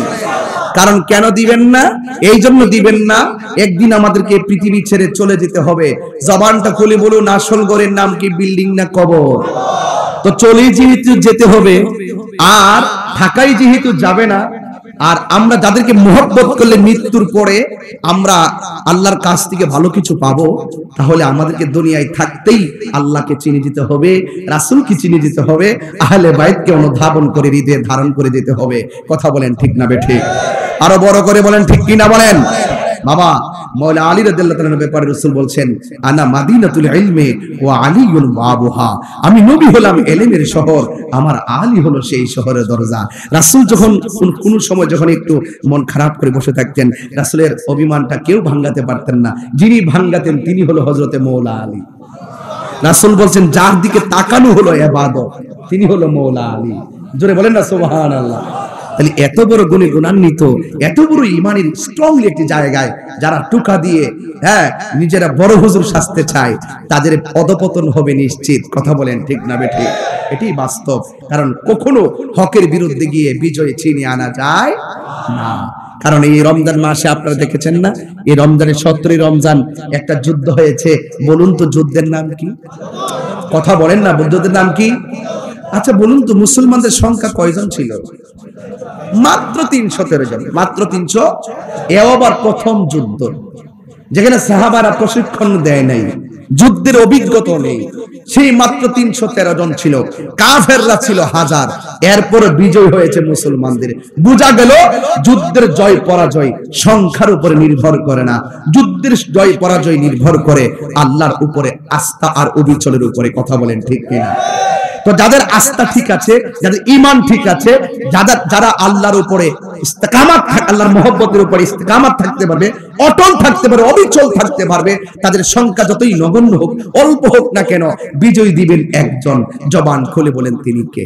কারণ কেন দিবেন না? এই জন্য দিবেন না, একদিন আমাদেরকে পৃথিবী ছেড়ে চলে যেতে হবে। জবানটা খুলে বলুন, আসল ঘরের নাম কি বিল্ডিং না কবর? তো চলেই যেহেতু যেতে হবে, আর থাকাই যেহেতু যাবে না, আর আমরা যাদেরকে মহব্বত করলে মৃত্যুর পরে আমরা আল্লাহর কাছ থেকে ভালো কিছু পাবো, তাহলে আমাদেরকে দুনিয়ায় থাকতেই আল্লাহকে চিনে যেতে হবে, রাসূলকে চিনে যেতে হবে, আহলে বাইতকে অনুধাবন করে হৃদয়ে ধারণ করে যেতে হবে। কথা বলেন ঠিক না বেঠিক? আরো বড় করে বলেন ঠিক কি না বলেন। বাবা মাওলা আলী রাদিয়াল্লাহু তাআলার ব্যাপারে রাসূল বলছেন, আনা মাদিনাতুল ইলমি ওয়া আলীউন বাবুহা, আমি নবী হলাম ইলমের শহর, আমার আলী হলো সেই শহরের দরজা। রাসূল যখন কোন সময় যখন একটু মন খারাপ করে বসে থাকতেন, রাসূলের অভিমানটা কেউ ভাঙাতে পারতেন না। যিনি ভাঙাতেন তিনি হলো হযরতে মাওলা আলী। রাসূল বলছেন, যার দিকে তাকানো হলো ইবাদত, তিনি হলো মাওলা আলী। জোরে বলেন না সুবহানাল্লাহ। তাহলে এত বড় গুণে গুণান্বিত, এত বড় ইমানের স্ট্রংলি একটি জায়গায় যারা টুকা দিয়ে নিজেরা বড় হুজুর সাজতে চায়, তাদের পদপতন হবে নিশ্চিত। কথা বলেন ঠিক না বেঠিক? এটাই বাস্তব। কারণ কখনো হকের বিরুদ্ধে গিয়ে বিজয় ছিনিয়ে আনা যায় না। কারণ এই রমজান মাসে আপনারা দেখেছেন না, এই রমজানের 17ই রমজান একটা যুদ্ধ হয়েছে। বলুন তো যুদ্ধের নাম কি? কথা বলেন না, যুদ্ধের নাম কি? আচ্ছা বলুন তো, মুসলমানদের সংখ্যা কয়জন ছিল? মাত্র 313 জন, মাত্র 300। এও আবার প্রথম যুদ্ধ, যেখানে সাহাবারা প্রশিক্ষণ দেয় নাই, যুদ্ধের অভিজ্ঞতা নেই, সেই মাত্র 313 জন ছিল। কাফেররা ছিল হাজার। এরপর বিজয় হয়েছে মুসলমানদের। বোঝা গেল যুদ্ধের জয় পরাজয় সংখ্যার উপরে নির্ভর করে না, যুদ্ধের জয় পরাজয় নির্ভর করে আল্লাহর উপরে, আস্থা আর অবিচলের উপরে। কথা বলেন ঠিক কিনা? তো যাদের আস্থা ঠিক আছে, যাদের ঈমান ঠিক আছে, যারা আল্লাহর উপরে ইস্তেকামাত, আল্লাহর মহব্বতের উপরে ইস্তেকামাত থাকতে পারবে, অটল থাকতে পারবে, অবিচল থাকতে পারবে, তাদের সংখ্যা যতই নগণ্য হোক, অল্প হোক না কেন, বিজয় দিবেন একজন। জবান খুলে বলেন তিনি কে?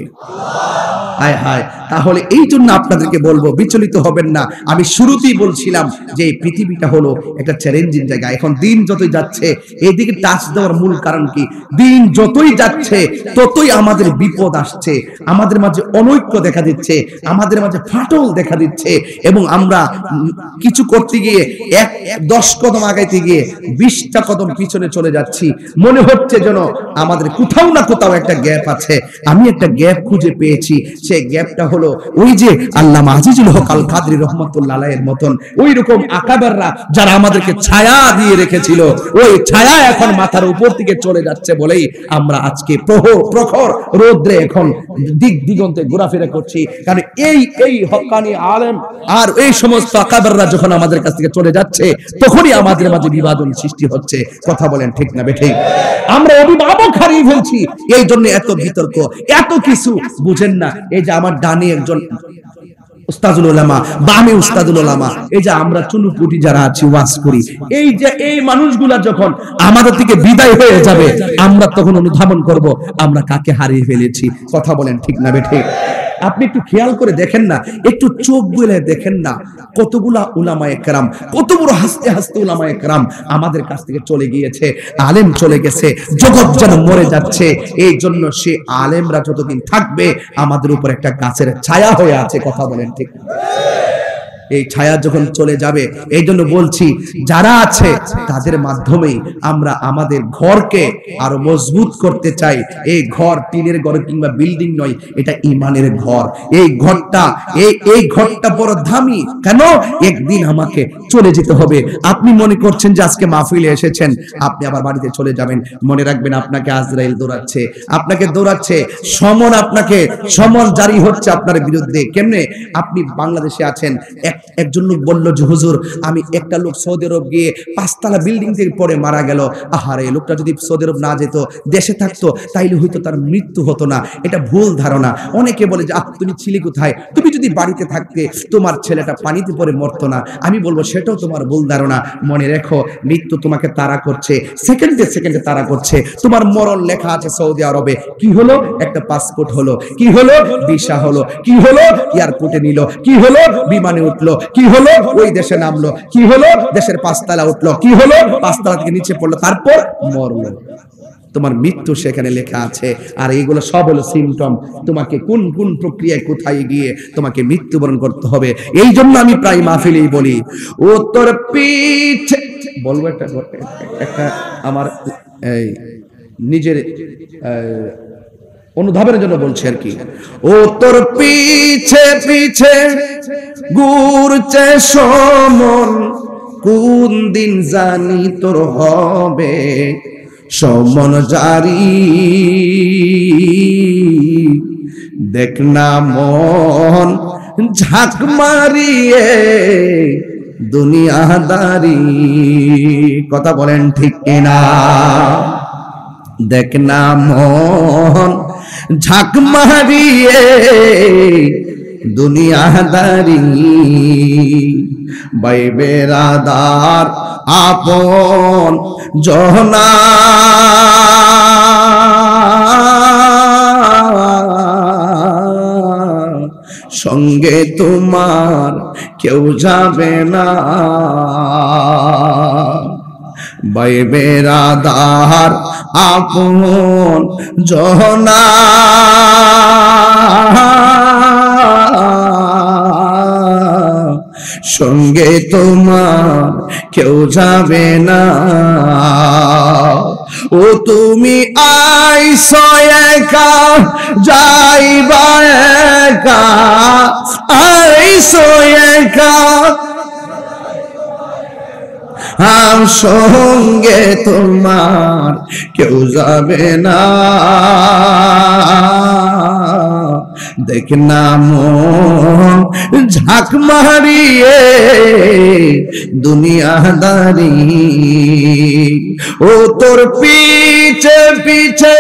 হায় হায়। তাহলে এই জন্য আপনাদেরকে বলবো, বিচলিত হবেন না। আমি শুরুতেই বলছিলাম যে এই পৃথিবীটা হলো একটা চ্যালেঞ্জিং জায়গা। এখন দিন যতই যাচ্ছে, এদিকে টাচ দেওয়ার মূল কারণ কি? দিন যতই যাচ্ছে ততই আমাদের বিপদ আসছে, আমাদের মাঝে অনৈক্য দেখা দিচ্ছে, আমাদের মাঝে ফাটল দেখা দিচ্ছে, এবং আমরা কিছু করতে গিয়ে 10 কদম আগাইতে গিয়ে 20টা কদম পিছনে চলে যাচ্ছি। মনে হচ্ছে যেন আমাদের কোথাও না কোথাও একটা গ্যাপ আছে। আমি একটা গ্যাপ খুঁজে পেয়েছি, সেই গ্যাপটা হলো ওই যে আল্লামা আজিজুল হক আল কাদরি রহমাতুল্লাহ আলাইহির মতন ওই রকম আকাবেররা যারা আমাদেরকে ছায়া দিয়ে রেখেছিল, ওই ছায়া এখন মাথার উপর থেকে চলে যাচ্ছে বলেই আমরা আজকে প্রখর রোদ্রে এখন দিক দিগন্তে ঘোরাফেরা করছি। কারণ এই হক্কানি আলেম আর এই সমস্ত আকাবেররা যখন আমাদের কাছ থেকে চলে যাচ্ছে, তখনই আমাদের মাঝে বিভাজন সৃষ্টি হচ্ছে। কথা বলেন ঠিক না বেঠিক? আমরা অভিভাবক হারিয়ে ফেলছি, এই জন্য এত বিতর্ক, এত কিছু বুঝেন না। এই যে আমার ডানে একজন উস্তাদুল উলামা, বামে উস্তাদুল উলামা, এই যে আমরা চুনুপুটি যারা আছি ওয়াজ করি, এই যে এই মানুষগুলা যখন আমাদের থেকে বিদায় হয়ে যাবে, আমরা তখন অনুধাবন করব আমরা কাকে হারিয়ে ফেলেছি। কথা বলেন ঠিক না বেঠিক? আপনি একটু খেয়াল করে দেখেন না, একটু চোখ বুলে দেখেন না, কতগুলা উলামায়ে কেরাম, কত বড় হাসতে হাসতে উলামায়ে কেরাম আমাদের কাছ থেকে চলে গিয়েছে, আলেম চলে গেছে, জগৎ যেন মরে যাচ্ছে। এই জন্য সে আলেমরা যতদিন থাকবে আমাদের উপর একটা গাছের ছায়া হয়ে আছে। কথা বলেন ঠিক? এই ছায়া যখন চলে যাবে, এই জন্য বলছি যারা আছে তাদের মাধ্যমেই আমরা আমাদের ঘরকে আরো মজবুত করতে চাই। এই ঘর টিনের ঘর কিংবা বিল্ডিং নয়, এটা ইমানের ঘর। এই ঘরটা বড় দামি। কেন? একদিন আমাকে চলে যেতে হবে। আপনি মনে করছেন যে আজকে মাহফিলে এসেছেন, আপনি আবার বাড়িতে চলে যাবেন, মনে রাখবেন আপনাকে আজরাইল দৌড়াচ্ছে, আপনাকে দৌড়াচ্ছে, সমন জারি হচ্ছে আপনার বিরুদ্ধে। কেমনে? আপনি বাংলাদেশে আছেন, একজন লোক বলল যে হুজুর, আমি একটা লোক সৌদি আরব গিয়ে 5 তলা বিল্ডিং থেকে পড়ে মারা গেল। আহারে, লোকটা যদি সৌদি আরব না যেত, দেশে থাকতো, তাইলে হয়তো তার মৃত্যু হতো না। এটা ভুল ধারণা। অনেকে বলে যে তুমি ছিলে কোথায়, তুমি যদি বাড়িতে থাকতে তোমার ছেলেটা পানিতে পড়ে মরতো না। আমি বলবো সেটাও তোমার ভুল ধারণা। মনে রেখো, মৃত্যু তোমাকে তাড়া করছে, সেকেন্ডে সেকেন্ডে তাড়া করছে। তোমার মরণ লেখা আছে সৌদি আরবে। কি হলো? একটা পাসপোর্ট হলো, কি হলো? ভিসা হলো, কি হলো? এয়ারপোর্টে নিল, কি হলো? বিমানে উঠলো, কি হলো? ওই দেশে নামলো, কি হলো? দেশের 5 তলা উঠলো, কি হলো? 5 তলা থেকে নিচে পড়লো, তারপর মরলো। তোমার মৃত্যু সেখানে লেখা আছে। আর এইগুলো সব হলো সিমটম, তোমাকে কোন কোন প্রক্রিয়ায় কোথায় গিয়ে তোমাকে মৃত্যুবরণ করতে হবে। এই জন্য আমি প্রায় মাহফিলেই বলি, ও তোর পিঠ বলবো একটা আমার নিজের অনুধাবনের জন্য বলছি আর কি। ও তোর পিছে পিছে ঘুরছে সমন, কোন দিন জানি তোর হবে সমন জারি। দেখ না মন ঝাঁক মারিয়ে দুনিয়াদারি। কথা বলেন ঠিক কিনা? দেখ না মন ঝাঁক মারিয়ে দুনিয়াদারি। ভাই বেরাদার আপন জহনা, সঙ্গে তোমার কেউ যাবে না। ভাই বেরাদার আপন জহনা, সঙ্গে তোমার কেউ যাবে না। ও তুমি আইছো একা, যাইবা একা, আইছো একা, সঙ্গে তোমার কেউ যাবে না। দেখ না মন ঝাঁক মারিয়ে দুনিয়াদারি। ও তোর পিছে পিছে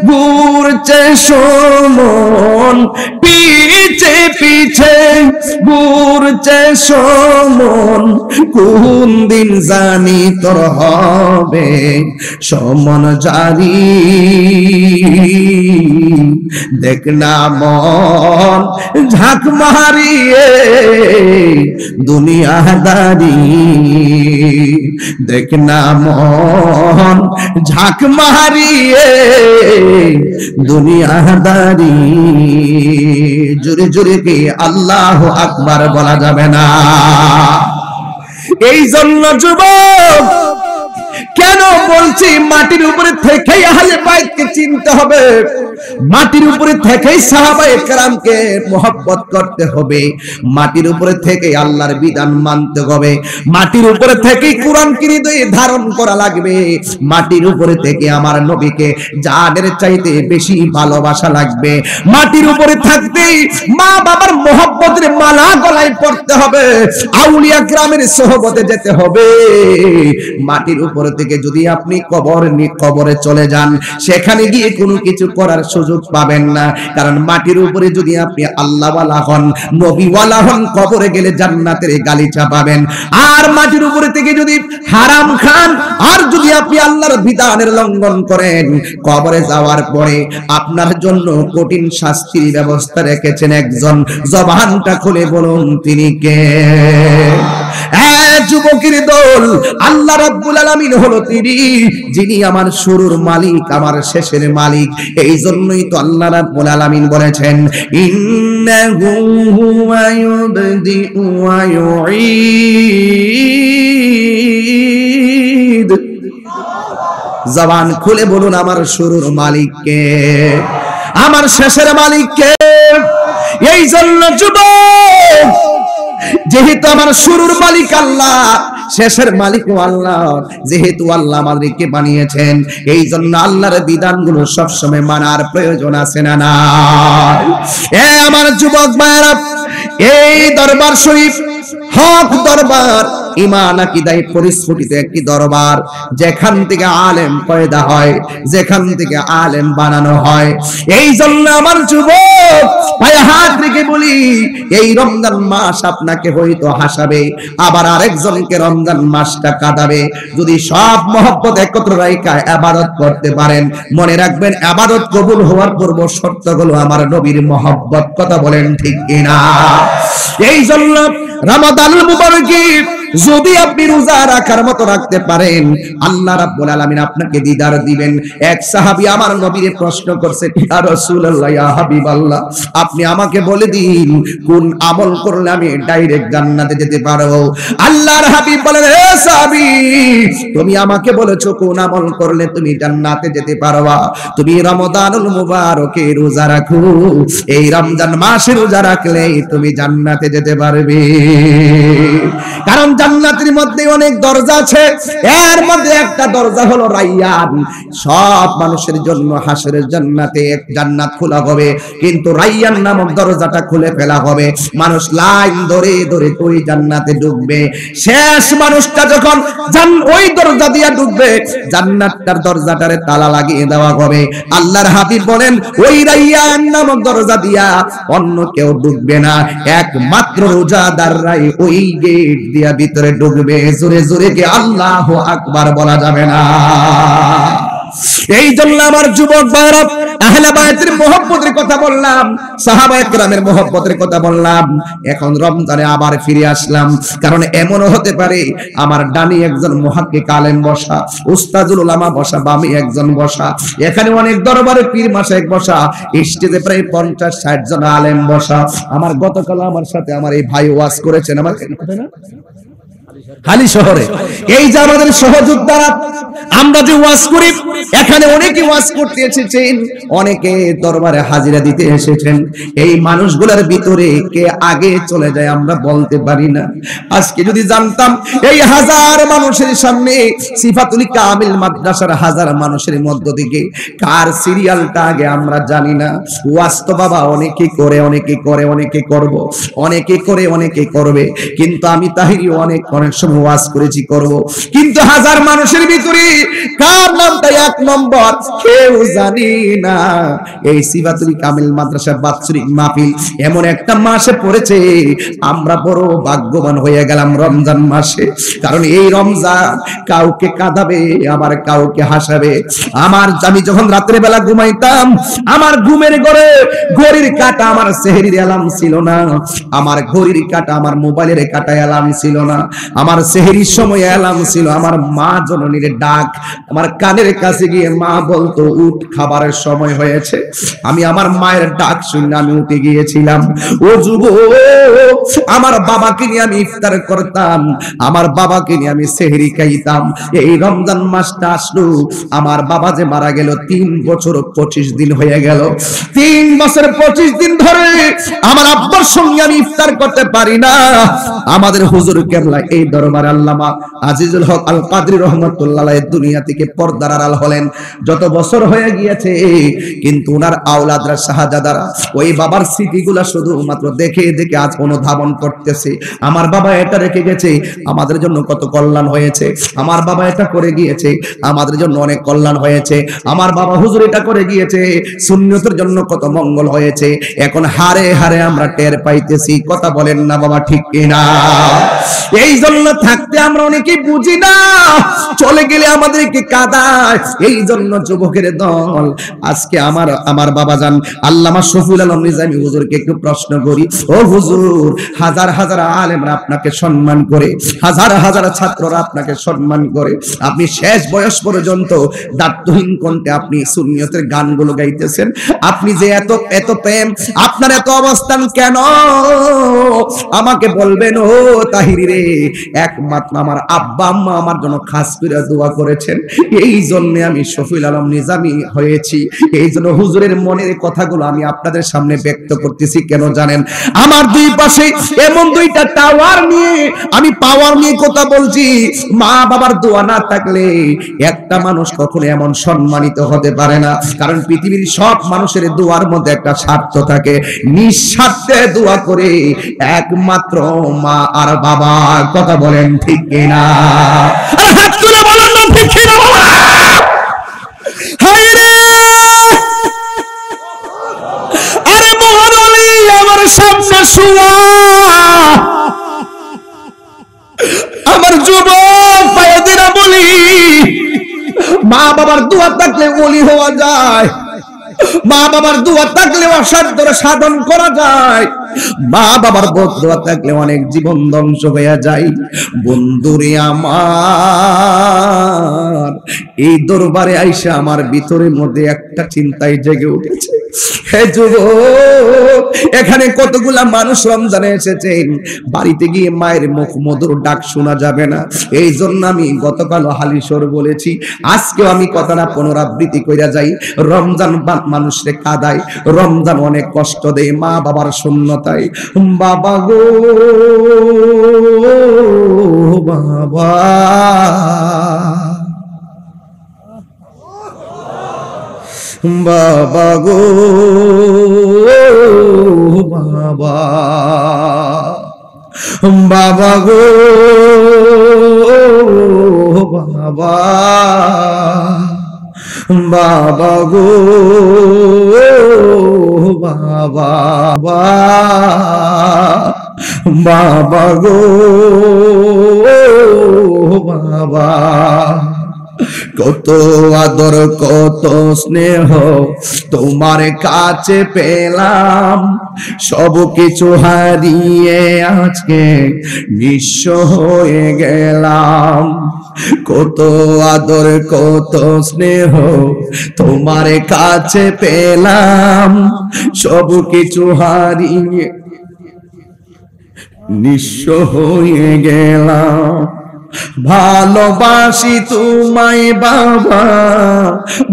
ঘুরছে সমন, পিছে পিছে ঘুরছে সমন, কোন দিন জানি তোর হবে সমন জারি। দেখ না মন ঝাঁক মারিয়ে দুনিয়াদারি। দেখ না মন ঝাঁক মারিয়ে দুনিয়াদারি। জোরে জোরে কি আল্লাহু আকবার বলা যাবে না? এই জন্য যুবক কেন বলছি বলছি মাটির উপরে থেকেই আহলে বাইতকে চিনতে হবে, মাটির উপরে থেকেই সাহাবায়ে কেরামকে মহব্বত করতে হবে, মাটির উপরে থেকে আল্লাহর বিধান মানতে হবে, মাটির উপরে থেকেই কোরআন হৃদয়ে ধারণ করা লাগবে, মাটির উপরে থেকে আমার নবীকে জানের চাইতে বেশি ভালোবাসা লাগবে, মাটির উপরে থাকতেই মা বাবার মহব্বতের মালা গলায় পড়তে হবে, আউলিয়া গ্রামের সোহবতে যেতে হবে। মাটির উপর থেকে যদি আপনি কবরে চলে যান, সেখানে গিয়ে কোনো কিছু করার সুযোগ পাবেন না, কারণ মাটির উপরে যদি আপনি আল্লাহওয়ালা হন, নবীওয়ালা হন, কবরে গেলে জান্নাতের গালিচা পাবেন। আর মাটির উপরে থেকে যদি হারাম খান, আর যদি আপনি আল্লাহর বিধানের লঙ্ঘন করেন, কবরে যাওয়ার পরে আপনার জন্য কঠিন শাস্তির ব্যবস্থা রেখেছেন একজন। জবানটা খুলে বলুন তিনি কে? যুবকের দল, আল্লাহ রাব্বুল আলামিন হলো তিনি যিনি আমার শুরুর মালিক, আমার শেষের মালিক। এই জন্যই তো আল্লাহ রাব্বুল আলামিন বলেছেন, ইন্নাহু হুয়া ইউবদিউ ওয়া ইউঈদ। জবান খুলে বলুন আমার শুরুর মালিক কে, আমার শেষের মালিক কে? এই জন্য যুবক, যেহেতু আমার শুরুর মালিক আল্লাহ, শেষের মালিকও আল্লাহ, যেহেতু আল্লাহ আমাদেরকে বানিয়েছেন, এই জন্য আল্লাহর বিধানগুলো সবসময় মানার প্রয়োজন আছে না নাই? আমার যুবক ভাইরা, এই দরবার শরীফ হক দরবার, ঈমান আকীদায় পরিস্ফুটিত একটি দরবার, যেখান থেকে আলেম পয়দা হয়, যেখান থেকে আলেম বানানো হয়। এই জন্য আমার যুবক ভাই হাত রেখে বলি, এই রমজান মাস আপনাকে হয়তো হাসাবে, আবার আরেকজনকে রমজান মাসটা কাঁদাবে। যদি সব মহব্বত একত্র রাখা ইবাদত করতে পারেন, মনে রাখবেন ইবাদত কবুল হওয়ার পূর্ব শর্ত হলো আমার নবীর মহব্বত। কথা বলেন ঠিক কিনা? এই জন্য রমাদানুল মুবারকে যদি আপনি রোজা রাখার মতো রাখতে পারেন, আল্লাহ রাব্বুল আলামিন আপনাকে দিদার দিবেন। এক সাহাবী আমার নবীকে প্রশ্ন করছে, ইয়া রাসূলুল্লাহ, ইয়া হাবিবাল্লাহ, আপনি আমাকে বলে দিন কোন আমল করলে আমি ডাইরেক্ট জান্নাতে যেতে পারবো? আল্লাহর হাবিব বলেন, হে সাহাবী, তুমি আমাকে বলেছো কোন আমল করলে তুমি জান্নাতে যেতে পারবা? তুমি রমাদানুল মুবারকে রোজা রাখো, এই রমজান মাসে রোজা রাখলে তুমি জান্নাতে যেতে পারবে। কারণ জান্নাতের মধ্যে অনেক দরজা আছে, এর মধ্যে একটা দরজা হলো রাইয়ান। সব মানুষের জন্য হাসরের জান্নাতে এক জান্নাত খোলা হবে, কিন্তু রাইয়ান নামক দরজাটা খুলে ফেলা হবে। মানুষ লাইন ধরে ধরে ওই জান্নাতে ঢুকবে। শেষ মানুষটা যখন ওই দরজা দিয়ে ঢুকবে, জান্নাতটার দরজাটারে তালা লাগিয়ে দেওয়া হবে। আল্লাহর হাবিব বলেন, ওই রাইয়ান নামক দরজা দিয়া অন্য কেউ ঢুকবে না, একমাত্র রোজাদাররাই ওই গেট দিয়া ভিতরে ঢুকবে। জোরে জোরে কি আল্লাহু আকবার বলা যাবে না? এই জন্য আমার যুবক ভাইরা, আহলে বাইতের মহব্বতের কথা বললাম, সাহাবায়ে কেরামের মহব্বতের কথা বললাম, এখন রমজানে আবার ফিরে আসলাম। কারণ এমনও হতে পারে আমার ডানি একজন মুহাক্কিক আলেম বসা, উস্তাদুল উলামা বসা, বামে একজন বসা, এখানে অনেক দরবারে পীর মাশায়েখ বসা, স্টেজে প্রায় 50-60 জন আলেম বসা। আমার গতকাল আমার সাথে আমার এই ভাই ওয়াজ করেছেন, আমার কথা না হালি শহরে। এই যে আমাদের সহযোদ্ধারা, আমরা যে ওয়াজ করি, এখানে অনেকে ওয়াজ করতে এসেছেন, অনেকে দরবারে হাজিরা দিতে এসেছেন। এই মানুষগুলোর ভিতরে কে আগে চলে যায় আমরা বলতে পারি না। আজকে যদি জানতাম এই হাজার মানুষের সামনে সিফাতুল কামিল মাদ্রাসার হাজার মানুষের মধ্য থেকে কার সিরিয়ালটা আগে আমরা জানি না। ওয়াজ তো বাবা অনেকে করে, অনেকে করে, অনেকে করব, অনেকে করে, অনেকে করবে, কিন্তু আমি তাহিরি অনেক সময় ওয়াজ করেছি, করব, কিন্তু হাজার মানুষের ভিতরে কার নামটা এক নম্বর কেউ জানি না। এই সিফাতুল কামিল মাদ্রাসার বাৎসরিক মাহফিল এমন একটা মাসে পড়েছে, আমরা বড় ভাগ্যবান হয়ে গেলাম রমজান মাসে। কারণ এই রমজান কাউকে কাঁদাবে, আবার কাউকে হাসাবে। আমি যখন রাতের বেলা ঘুমাইতাম, আমার ঘুমের ঘরে ঘড়ির কাঁটা আমার সেহরির অ্যালার্ম ছিল না, আমার ঘড়ির কাঁটা আমার মোবাইলের কাঁটা অ্যালার্ম ছিল না। আমার সেহরির সময় এলাম ছিল, আমার মা জননীর ডাক আমার কানের কাছে গিয়ে মা বলতো, উঠ, খাবারের সময় হয়েছে। আমি আমার মায়ের ডাক শুনে আমি উঠে গিয়েছিলাম। ও যুবক, আমার বাবাকে নিয়ে আমি ইফতার করতাম, আমার বাবাকে নিয়ে আমি সেহরি খাইতাম। এই রমজান মাসটা আসলো, আমার বাবা যে মারা গেল 3 বছর 25 দিন হয়ে গেল। 3 বছর 25 দিন ধরে আমার আব্বার সঙ্গে আমি ইফতার করতে পারি না। আমাদের হুজুর কেবলা এই দরবার আল্লামা আজিজুল হক আল কাদরি রহমাতুল্লাহ আলাইহি দুনিয়া থেকে পর্দার আড়াল হলেন। যত বছর হয়ে গিয়েছে, কিন্তু ওনার আওলাদরা শাহজাদারা ওই বাবার স্মৃতিগুলা শুধুমাত্র দেখে দেখে আজ অনুধাবন করতেছে। আমার বাবা এটা রেখে গেছে, আমাদের জন্য কত কল্যাণ হয়েছে। আমার বাবা এটা করে গিয়েছে, আমাদের জন্য অনেক কল্যাণ হয়েছে। আমার বাবা হুজুর এটা করে গিয়েছে, সুন্নতের জন্য কত মঙ্গল হয়েছে। এখন হারে হারে আমরা টের পাইতেছি। কথা বলেন না বাবা, ঠিক কিনা? এই জন্য থাকতে আমরা অনেকেই বুঝি না, চলে গেলে আমাদেরকে কাঁদায়। এই জন্য যুবকের দল আজকে আমার বাবা জান আল্লামা শফিউল আলম নিজামী হুজুরকে একটু প্রশ্ন করি। ও হুজুর, হাজার হাজার আলেমরা আপনাকে সম্মান করে, হাজার হাজার ছাত্ররা আপনাকে সম্মান করে, আপনি শেষ বয়স পর্যন্ত দায়িত্বহীন কণ্ঠে আপনি সুন্নিয়তের গানগুলো গাইতেছেন। আপনি যে এত এত প্রেম, আপনার এত অবস্থান কেন? আমাকে বলবেন। ও তাহিরি রে, একমাত্র আমার আব্বা আম্মা আমার জন্য খাস করে দোয়া করেছেন, এই জন্য আমি শফিউল আলম নিজামী হয়েছি। এই জন্য হুজুরের মনের কথাগুলো আমি আপনাদের সামনে ব্যক্ত করতেছি। কেন জানেন? আমার দুই পাশে এমন দুইটা টাওয়ার নিয়ে আমি পাওয়ার নিয়ে কথা বলছি। মা বাবার দোয়া না থাকলে একটা মানুষ কখনো এমন সম্মানিত হতে পারে না। কারণ পৃথিবীর সব মানুষের দোয়ার মধ্যে একটা স্বার্থ থাকে, নিঃস্বার্থে দোয়া করে একমাত্র মা আর বাবা। কথা বলেন ঠিক কিনা? হাত তুলে বলেন না ঠিক কিনা বাবা? হায় রে, আরে মহান ওলি আমার সামনে শুয়া, আমার যুবক ভাইয়েরা বলি, মা বাবার দোয়া থাকলে ওলি হওয়া যায়, মা বাবার দোয়া থাকলে অসাধ্য সাধন করা যায়, মা বাবার দোয়া থাকলে অনেক জীবন ধ্বংস হয়ে যায়। বন্ধুরে আমার, এই দরবারে আইসা আমার ভিতরের মধ্যে একটা চিন্তাই জেগে উঠেছে। হে যুবক, এখানে কতগুলা মানুষ রমজানে এসেছেন, বাড়িতে গিয়ে মায়ের মুখ মধুর ডাক শোনা যাবে না। এই জন্য আমি গতকাল হালিশোর বলেছি, আজকেও আমি কথাটা পুনরাবৃত্তি কইরা যাই। রমজান মানুষরে কাঁদায়, রমজান অনেক কষ্ট দেয় মা বাবার শূন্যতায়। বাবা গো বাবা, বাবা গো বাবা, বাবা গো বাবা, বাবা গো বাবা, বাবা গো বাবা। কত আদর কত স্নেহ তোমার কাছে পেলাম, সব কিছু হারিয়ে আজকে নিঃস্ব হয়ে গেলাম। কত আদর কত স্নেহ তোমার কাছে পেলাম, সব কিছু হারিয়ে নিঃস্ব হয়ে গেলাম। ভালোবাসি তোমায় বাবা,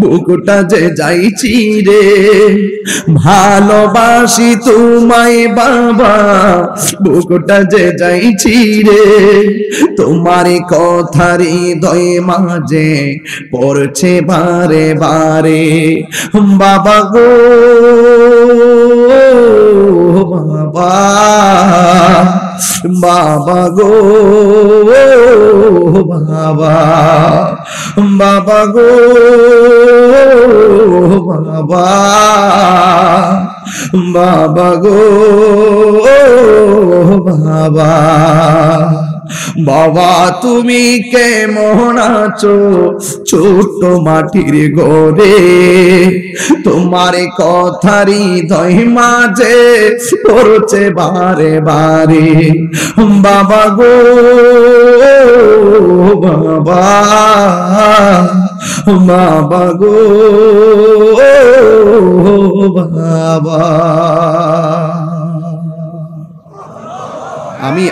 বুকটা যে যাইছি রে। ভালোবাসি তোমায় বাবা, বুকটা যে যাইছি রে। তোমার কথার হৃদয় মাঝে পড়ছে বারে বারে। বাবা গো বাবা, বাবা গো বাবা, বাবা গো বাবা, বাবা গো বাবা। বাবা তুমি কেমন আছো ছোট্ট মাটির ঘরে, তোমার কথারই হৃদয় মাঝে পড়ছে বারে বারে। বাবা গো বাবা, বাবা গো বাবা। আমি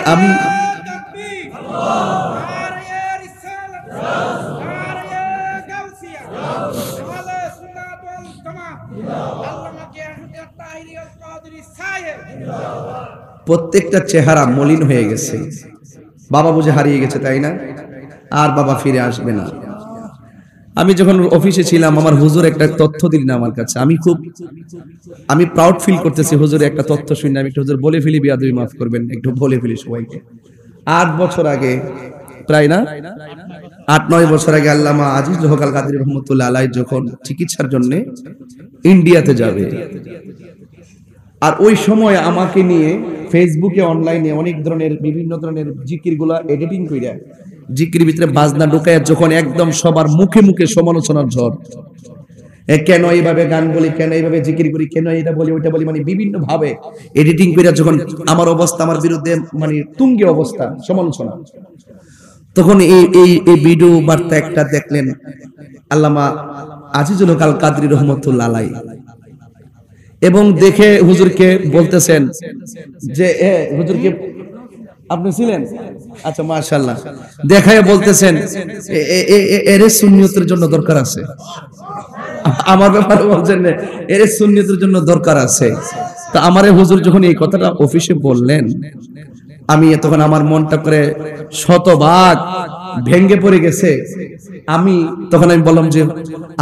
প্রত্যেকটা চেহারা মলিন হয়ে গেছে, বাবা বুঝে হারিয়ে গেছে, তাই না? আর বাবা ফিরে আসবে না। আমি যখন অফিসে ছিলাম, আমার হুজুর একটা তথ্য দিলেন আমার কাছে, আমি প্রাউড ফিল করতেছি। হুজুর একটা তথ্য শুনে আমি একটু হুজুর বলে ফেলি, বিয়াদবি মাফ করবেন, একটু বলে ফেলি সবাইকে। 8 বছর আগে, প্রায় না 8-9 বছর আগে আল্লামা আজিজুল হক আল কাদরি রহমতুল্লাহ আলাইহি যখন চিকিৎসার জন্য ইন্ডিয়াতে যাবে, আর ওই সময় আমাকে নিয়ে ফেসবুকে অনলাইনে অনেক ধরনের বিভিন্ন ধরনের জিকিরগুলা এডিটিং কইরা জিকির ভিতরে বাজনা ঢুকায় যখন একদম সবার মুখে মুখে সমালোচনার ঝড়, কেন এইভাবে গান বলি, কেন এইভাবে জিকির করি, কেন এটা বলি ওইটা বলি, মানে বিভিন্ন ভাবে এডিটিং কইরা যখন আমার অবস্থা, আমার বিরুদ্ধে মানে তুঙ্গে অবস্থা সমালোচনা, তখন এই ভিডিও বার্তা একটা দেখলেন আল্লামা আজিজুল হক আল কাদরি রহমতুল্লাহ আলাইহি, এবং দেখে হুজুরকে বলতেছেন যে হুজুরকে আপনি ছিলেন, আচ্ছা মাশাআল্লাহ, দেখায় বলতেছেন এর সুন্নিয়তের জন্য দরকার আছে। আমার ব্যাপারে বলছেন এর সুন্নিয়তের জন্য দরকার আছে। তো আমারে হুজুর যখন এই কথাটা অফিসে বললেন, আমি তখন আমার মনটা করে শতভাগ ভেঙ্গে পড়ে গেছে। আমি বললাম যে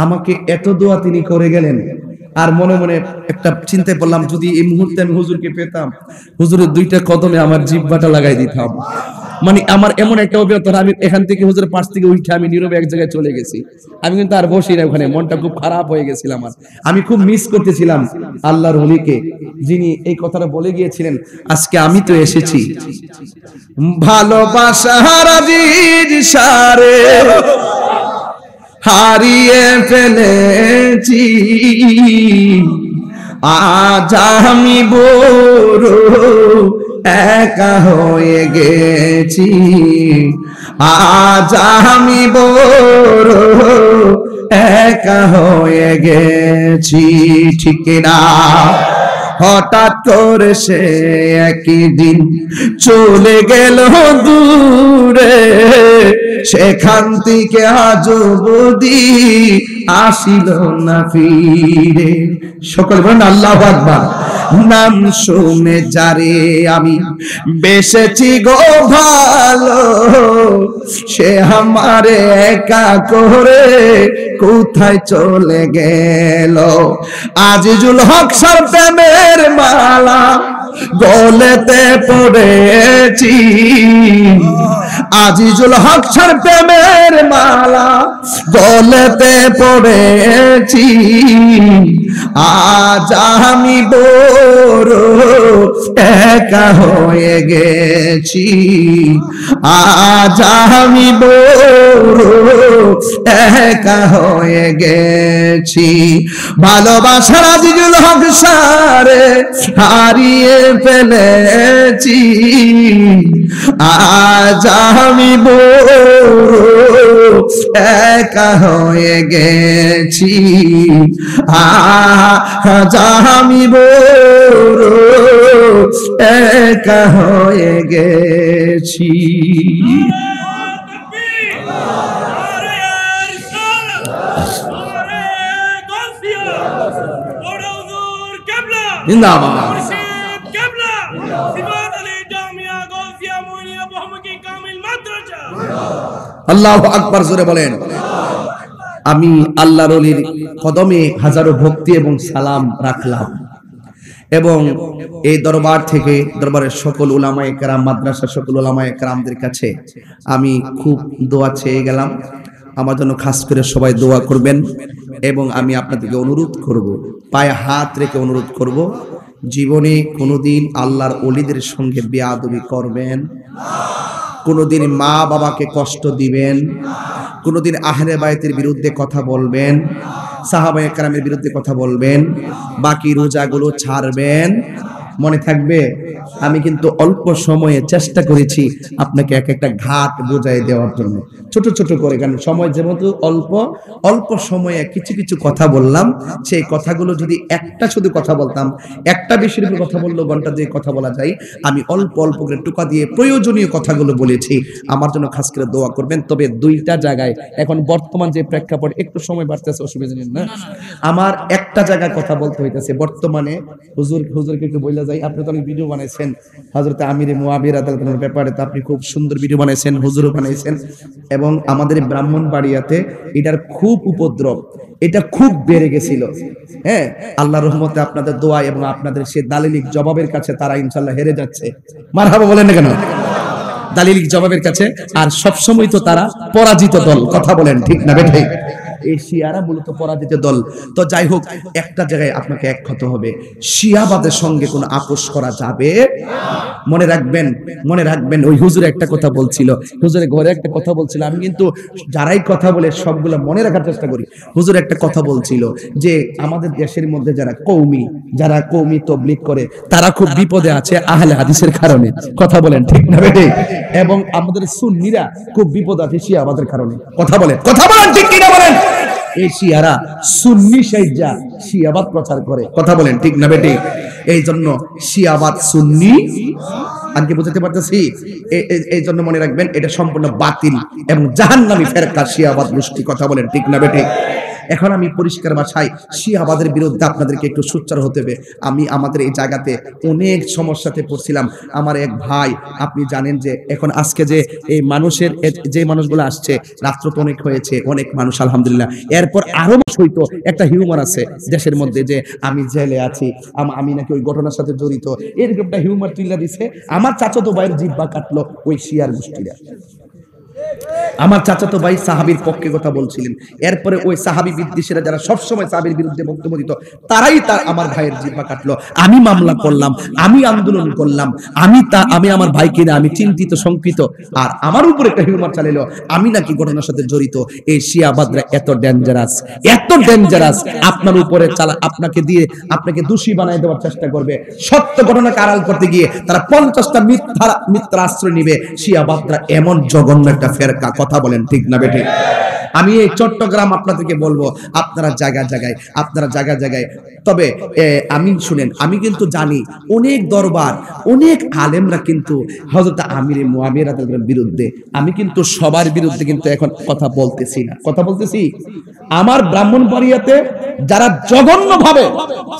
আমাকে এত দোয়া তিনি করে গেলেন, আর মনে মনে একটা চিন্তায় পড়লাম, যদি এই মুহূর্তে আমি হুজুরকে পেতাম, হুজুরের 2টা কদমে আমার জিহ্বাটা লাগাই দিতাম। মানে আমার এমন একটা অভিজ্ঞতা, আমি এখান থেকে হুজুরের পাশ থেকে উঠে আমি নীরবে এক জায়গায় চলে গেছি। আমি কিন্তু আর বসি না ওখানে, মনটা খুব খারাপ হয়ে গেছিল আমার। আমি খুব মিস করতেছিলাম আল্লাহর ওলিকে, যিনি এই কথাটা বলে গিয়েছিলেন, আজকে আমি তো এসেছি ভালোবাসার আজিজ সারে হারিয়ে ফেলেছি, আজ আমি বড় একা হয়ে গেছি, আজ আমি বড় একা হয়ে গেছি, ঠিক না? হঠাৎ করে সে একদিন চলে গেল দূরে, সেখান থেকে আজ অবধি আসিল না ফিরে। সকল বলেন আল্লাহু আকবার। নাম শুনে যারে আমি বেসেছি গো ভালো, সে আমারে একা করে কোথায় চলে গেল। আজিজুল হক সার প্রেমের মালা গলেতে পড়েছি, আজিজুল হক সার প্রেমের মালা গলেতে পড়েছি, আজ আমি বড় একা হয়ে গেছি, আজ আমি বড় একা হয়ে গেছি। ভালোবাসার আজিজুল হক সারে হারিয়ে ফেলেছি, আজ আমি বড় একা হয়ে গেছি, আজ আমি বড় একা হয়ে গেছি। আল্লাহু আকবার জোরে বলেন। আমি আল্লাহর ওলির কদমে হাজারো ভক্তি এবং সালাম রাখলাম, এবং এই দরবার থেকে দরবারের সকল উলামায়ে কেরাম, মাদ্রাসার সকল উলামায়ে কেরামদের কাছে আমি খুব দোয়া চেয়ে গেলাম। আমার জন্য খাস করে সবাই দোয়া করবেন, এবং আমি আপনাদেরকে অনুরোধ করব, পায়ে হাত রেখে অনুরোধ করব, জীবনে কোনোদিন আল্লাহর ওলিদের সঙ্গে বেয়াদবি করবেন, কোনোদিন মা বাবাকে কষ্ট দিবেন, কোনোদিন আহলে বায়তের বিরুদ্ধে কথা বলবেন, সাহাবায়ে কেরামের বিরুদ্ধে কথা বলবেন, বাকি রোজাগুলো ছাড়বেন। মনে থাকবে? আমি কিন্তু অল্প সময়ে চেষ্টা করেছি আপনাকে এক একটা ঘাট বোঝাই দেওয়ার জন্য, ছোট ছোট করে, কারণ সময় যেহেতু অল্প, অল্প সময়ে কিছু কিছু কথা বললাম। সেই কথাগুলো যদি একটা শুধু কথা বলতাম, একটা বিষয়ের উপর কথা বললেও ঘন্টা দিয়ে কথা বলা যায়। আমি অল্প অল্প করে টুকা দিয়ে প্রয়োজনীয় কথাগুলো বলেছি। আমার জন্য খাস করে দোয়া করবেন। তবে দুইটা জায়গায় এখন বর্তমান যে প্রেক্ষাপট, একটু সময় বাড়তেছে, অসুবিধা নেই না। আমার একটা জায়গায় কথা বলতে হইতেছে বর্তমানে। হুজুরকে একটু বলে যাই, আপনি তো অনেক ভিডিও বানাইছেন হযরত আমিরে মুয়াবিয়া রাদিয়াল্লাহু তাআলার ব্যাপারে, তো আপনি খুব সুন্দর ভিডিও বানাইছেন, হুজুরও বানাইছেন। এবং আমাদের ব্রাহ্মণবাড়িয়াতে এটার খুব উপদ্রব, এটা খুব বেড়ে গেছিল। হ্যাঁ, আল্লাহর রহমতে আপনাদের দোয়া এবং আপনাদের সে দালিলিক জবাবের কাছে তারা ইনশাআল্লাহ হেরে যাচ্ছে। মারহাবা বলেন না কেন? দালিলিক জবাবের কাছে। আর সবসময় তো তারা পরাজিত দল, কথা বলেন ঠিক না বেঠিক? এই শিয়ারা মূলত পরাজিত দল। তো যাই হোক, একটা জায়গায় আপনাকে এক হতে হবে, শিয়াবাদের সঙ্গে কোনো আপোষ করা যাবে মনে রাখবেন, মনে রাখবেন। ওই হুজুর একটা কথা বলছিল, হুজুরের ঘরে একটা কথা বলছিল, আমি কিন্তু যারাই কথা বলে সবগুলো মনে রাখার চেষ্টা করি। হুজুর একটা কথা বলছিল যে আমাদের দেশের মধ্যে যারা কওমি তবলিগ করে তারা খুব বিপদে আছে আহলে হাদিসের কারণে, কথা বলেন ঠিক না বেঠিক? এবং আমাদের সুন্নিরা খুব বিপদ আছে শিয়াবাদের কারণে, কথা বলেন ঠিক কিনা বলেন? এই শিয়ারা সুন্নি সাইজা শিয়াবাদ প্রচার করে, কথা বলেন ঠিক না বেঠিক? এই জন্য শিয়াবাদ সুন্নি, আজকে বুঝতে পারতেছি। এই জন্য মনে রাখবেন এটা সম্পূর্ণ বাতিল এবং জাহান্নামী ফেরকা শিয়াবাদ গোষ্ঠী, কথা বলেন ঠিক না বেঠিক? এখন আমি পরিষ্কার ভাষায় শিয়াবাদের বিরুদ্ধে আপনাদেরকে একটু সোচ্চার হতে হবে। আমি আমাদের এই জায়গাতে অনেক সমস্যাতে পড়ছিলাম। আমার এক ভাই, আপনি জানেন যে এখন আজকে যে এই মানুষের যে মানুষগুলো আসছে, রাত্র তো অনেক হয়েছে, অনেক মানুষ আলহামদুলিল্লাহ। এরপর আরো হয়তো একটা হিউমার আছে দেশের মধ্যে যে আমি জেলে আছি, আমি নাকি ওই ঘটনার সাথে জড়িত, এরকম একটা হিউমার তুলে দিছে। আমার চাচাতো ভাইয়ের জিহ্বা কাটলো ওই শিয়ার গোষ্ঠীরা। আমার চাচাতো ভাই সাহাবীর পক্ষে কথা বলছিলেন, এরপরে ওই সাহাবী বিদ্বেষীরা যারা সবসময় সাহাবীর বিরুদ্ধে বক্তব্য দিত, তারাই আমার ভাইয়ের জিহ্বা কাটলো। আমি মামলা করলাম, আমি আন্দোলন করলাম, আমি আমার ভাইকে নিয়ে আমি চিন্তিত শঙ্কিত, আর আমার উপর একটা হিউমার চালাইলো আমি নাকি ঘটনার সাথে জড়িত। এই শিয়াবাদরা এত ডেঞ্জারাস, এত ডেঞ্জারাস, আপনার উপরে আপনাকে দোষী বানায় দেওয়ার চেষ্টা করবে। সত্য ঘটনাকে আড়াল করতে গিয়ে তারা 50টা মিথ্যার আশ্রয় নিবে। শিয়াবাদরা এমন জঘন্য একটা ফেরকা, কথা বলেন ঠিক না বেঠিক? আমি এই চট্টগ্রাম আপনাদেরকে বলবো, আপনারা জায়গায় জায়গায় তবে আমি শুনেন, আমি কিন্তু জানি অনেক দরবার, অনেক আলেমরা কিন্তু হযরত আমিরে মুয়াবিয়া রাদিয়াল্লাহু তাআলার বিরুদ্ধে। আমি কিন্তু সবার বিরুদ্ধে কিন্তু এখন কথা বলতেছি না, কথা বলতেছি আমার ব্রাহ্মণবাড়িয়াতে যারা জঘন্যভাবে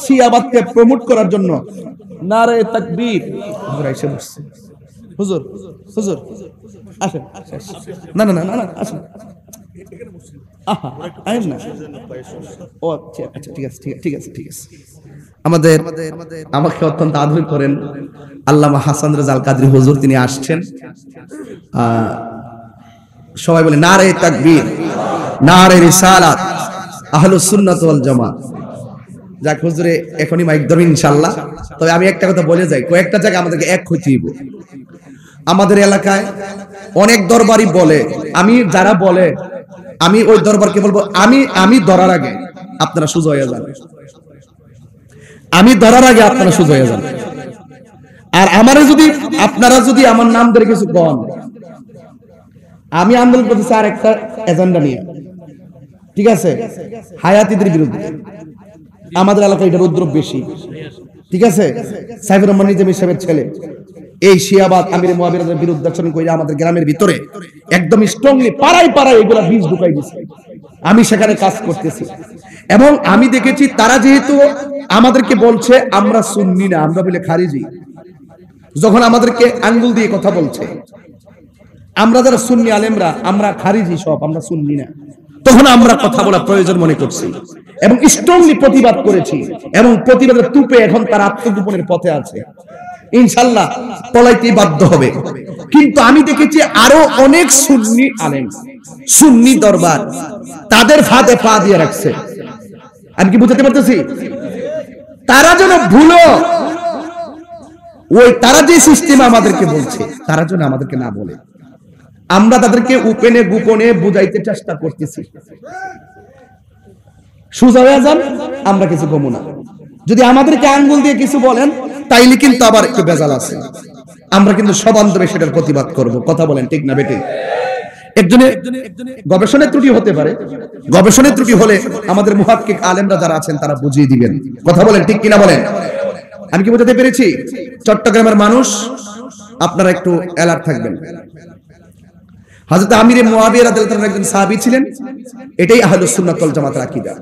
শিয়াবাদকে প্রমোট করার জন্য নারে তাকবীর, হুজুর এসে বসছে, হুজুর আসেন, না আসেন, ও আচ্ছা ঠিক আছে। আমাকে অত্যন্ত আদর করেন আল্লামা হাসান রাজা আল কাদরি হুজুর, তিনি আসছেন। সবাই বলে নারে তাকবীর, নারে রিসালাত, আহলুস সুন্নাত ওয়াল জামাত। যাক হুজুরে এখনই মাইক ধরবেন ইনশাআল্লাহ। তবে আমি একটা কথা বলে যাই, কয়েকটা জায়গা আমাদেরকে এক হইতে হইব। আমাদের এলাকায় অনেক দরবারই বলে, যারা বলে আমি ওই দরবারকে বলবো আমি ধরার আগে আপনারা সোজা হয়ে যান, আমি ধরার আগে আপনারা সোজা হয়ে যান। আর আপনারা যদি আমার নাম ধরে কিছু কন, আমি আন্দোলন করতেছি আর একটা এজেন্ডা নিয়ে, ঠিক আছে? হায়াতীদের বিরুদ্ধে। আমাদের এলাকায় এটার উপদ্রব বেশি, ঠিক আছে? সাইফুর রহমান নিজামী সাহেবের ছেলে এই শিয়াবাদ আমিরে মুয়াবিয়া রাদিয়াল্লাহু বিরুদ্ধে আচরণ করে আমাদের গ্রামের ভিতরে একদম স্ট্রংলি পাড়ায় এগুলা বীজ ঢুকাই দিছে। আমি সেখানে কাজ করতেছি এবং আমি দেখেছি তারা যেহেতু আমাদেরকে বলছে আমরা সুন্নি না, আমরা বলে খারিজি, যখন আমাদেরকে আঙ্গুল দিয়ে কথা বলছে, আমরা যারা সুন্নি আলেমরা আমরা খারিজি সব, আমরা সুন্নি না, তখন আমরা কথা বলা প্রয়োজন মনে করছি এবং স্ট্রংলি প্রতিবাদ করেছি এবং প্রতিবাদের তুপে এখন তার আত্মগোপনের পথে আছে, ইনশাআল্লাহ পলাইতেই বাধ্য হবে। কিন্তু আমি দেখেছি আরো অনেক সুন্নি আলেম, সুন্নি দরবার তাদের ফাঁদে পা দিয়ে রাখছে। আমি কি বুঝাতে পারতেছি? তারা যেন ভুলো তারা যে সিস্টেম আমাদেরকে বলছে, তারা যেন আমাদেরকে না বলে। আমরা তাদেরকে উপেনে গোপনে বুঝাইতে চেষ্টা করতেছি, সোজা হয়ে যান, আমরা কিছু কমু না। যদি আমাদেরকে আঙ্গুল দিয়ে কিছু বলেন তাইলে কিন্তু আবার একটু বেজাল আছে, আমরা কিন্তু সবান্তরে সেটার প্রতিবাদ করব। কথা বলেন ঠিক না বেঠিক? একজনের গবেষণায় ত্রুটি হতে পারে, গবেষণায় ত্রুটি হলে আমাদের মুহাক্কিক আলেমরা যারা আছেন তারা বুঝিয়ে দিবেন। কথা বলেন ঠিক কিনা বলেন? আমি কি বোঝাতে পেরেছি? চট্টগ্রামের মানুষ আপনারা একটু অ্যালার্ট থাকবেন। হযরত আমির মুয়াবিয়া রাদিয়াল্লাহু তাআলা একজন সাহাবী ছিলেন, এটাই আহলুস সুন্নাত ওয়াল জামাতের আকীদা।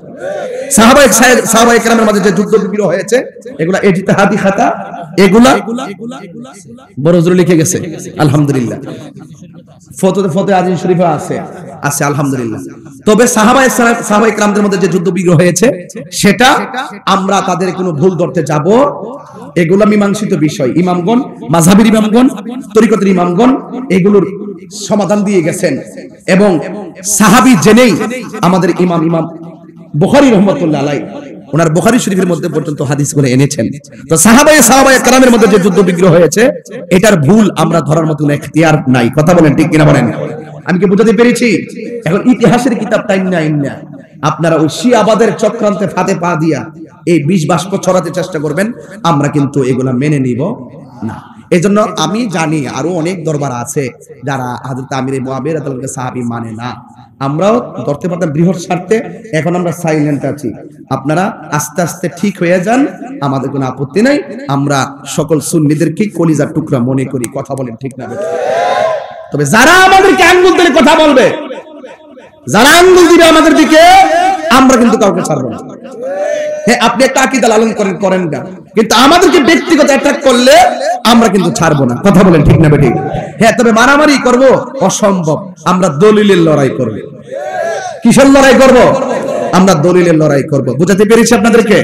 সাহাবায়ে কেরামের মাঝে যে যুদ্ধ বিগ্রহ হয়েছে এগুলা ইজতিহাদি খাতা, এগুলা বড় হুজুর লিখে গেছে আলহামদুলিল্লাহ, ফতোয়া আজিজ শরীফে আছে আলহামদুলিল্লাহ। তবে সাহাবায়ে কেরামদের মধ্যে যে যুদ্ধ বিগ্রহ হয়েছে সেটা আমরা তাদের কোনো ভুল ধরতে যাব, এগুলা মীমাংসিত বিষয়। ইমামগণ, মাযহাবের ইমামগণ, তরিকতের ইমামগণ এগুলোর সমাধান দিয়ে গেছেন, এবং সাহাবী জেনেই আমাদের ইমাম বুখারী রাহমাতুল্লাহ আলাইহি ওনার বুখারী শরীফের মধ্যে পর্যন্ত হাদিসগুলো এনেছেন। তো সাহাবায়ে কেরামের মধ্যে যে যুদ্ধ বিগ্রহ হয়েছে এটার ভুল আমরা ধরার মতো এখতিয়ার নাই। কথা বলেন ঠিক কিনা বলেন? আমি কি বুঝাতে পেরেছি? এখন ইতিহাসের কিতাব টাইন্না আপনারা ওই শিয়াবাদের চক্রান্তে ফাঁদে পা দিয়া এই বিষ বাষ্প ছড়াতে চেষ্টা করবেন, আমরা কিন্তু এগুলা মেনে নিব না। এজন্য আমি জানি আরো অনেক দরবার আছে যারা হযরত আমির মুয়াবিয়া রাদিয়াল্লাহু তাআলা সাহাবী মানে না, আমরাও ধরতে পারতাম বৃহৎ স্বার্থে, এখন আমরা সাইলেন্ট আছি। আপনারা আস্তে আস্তে ঠিক হয়ে যান, আমাদের কোনো আপত্তি নাই। আমরা সকল সুন্নিদেরকে কলিজার টুকরা মনে করি। কথা বলেন ঠিক না বেঠিক? তবে যারা আমাদেরকে আঙ্গুল দিয়ে কথা বলবে, যারা আঙ্গুল দিবে আমাদের দিকে, আমরা কিন্তু কাউকে ছাড়বো না। হ্যাঁ, আপনি একটা আকীদা লালন করেন না, কিন্তু আমাদেরকে ব্যক্তিগত অ্যাটাক করলে আমরা কিন্তু ছাড়বো না। কথা বলেন ঠিক না বেঠিক? হ্যাঁ, তবে মারামারি করব অসম্ভব, আমরা দলিলের লড়াই করব। কিসের লড়াই করব? আমরা দলিলের লড়াই করব। বুঝাতে পেরেছি আপনাদেরকে?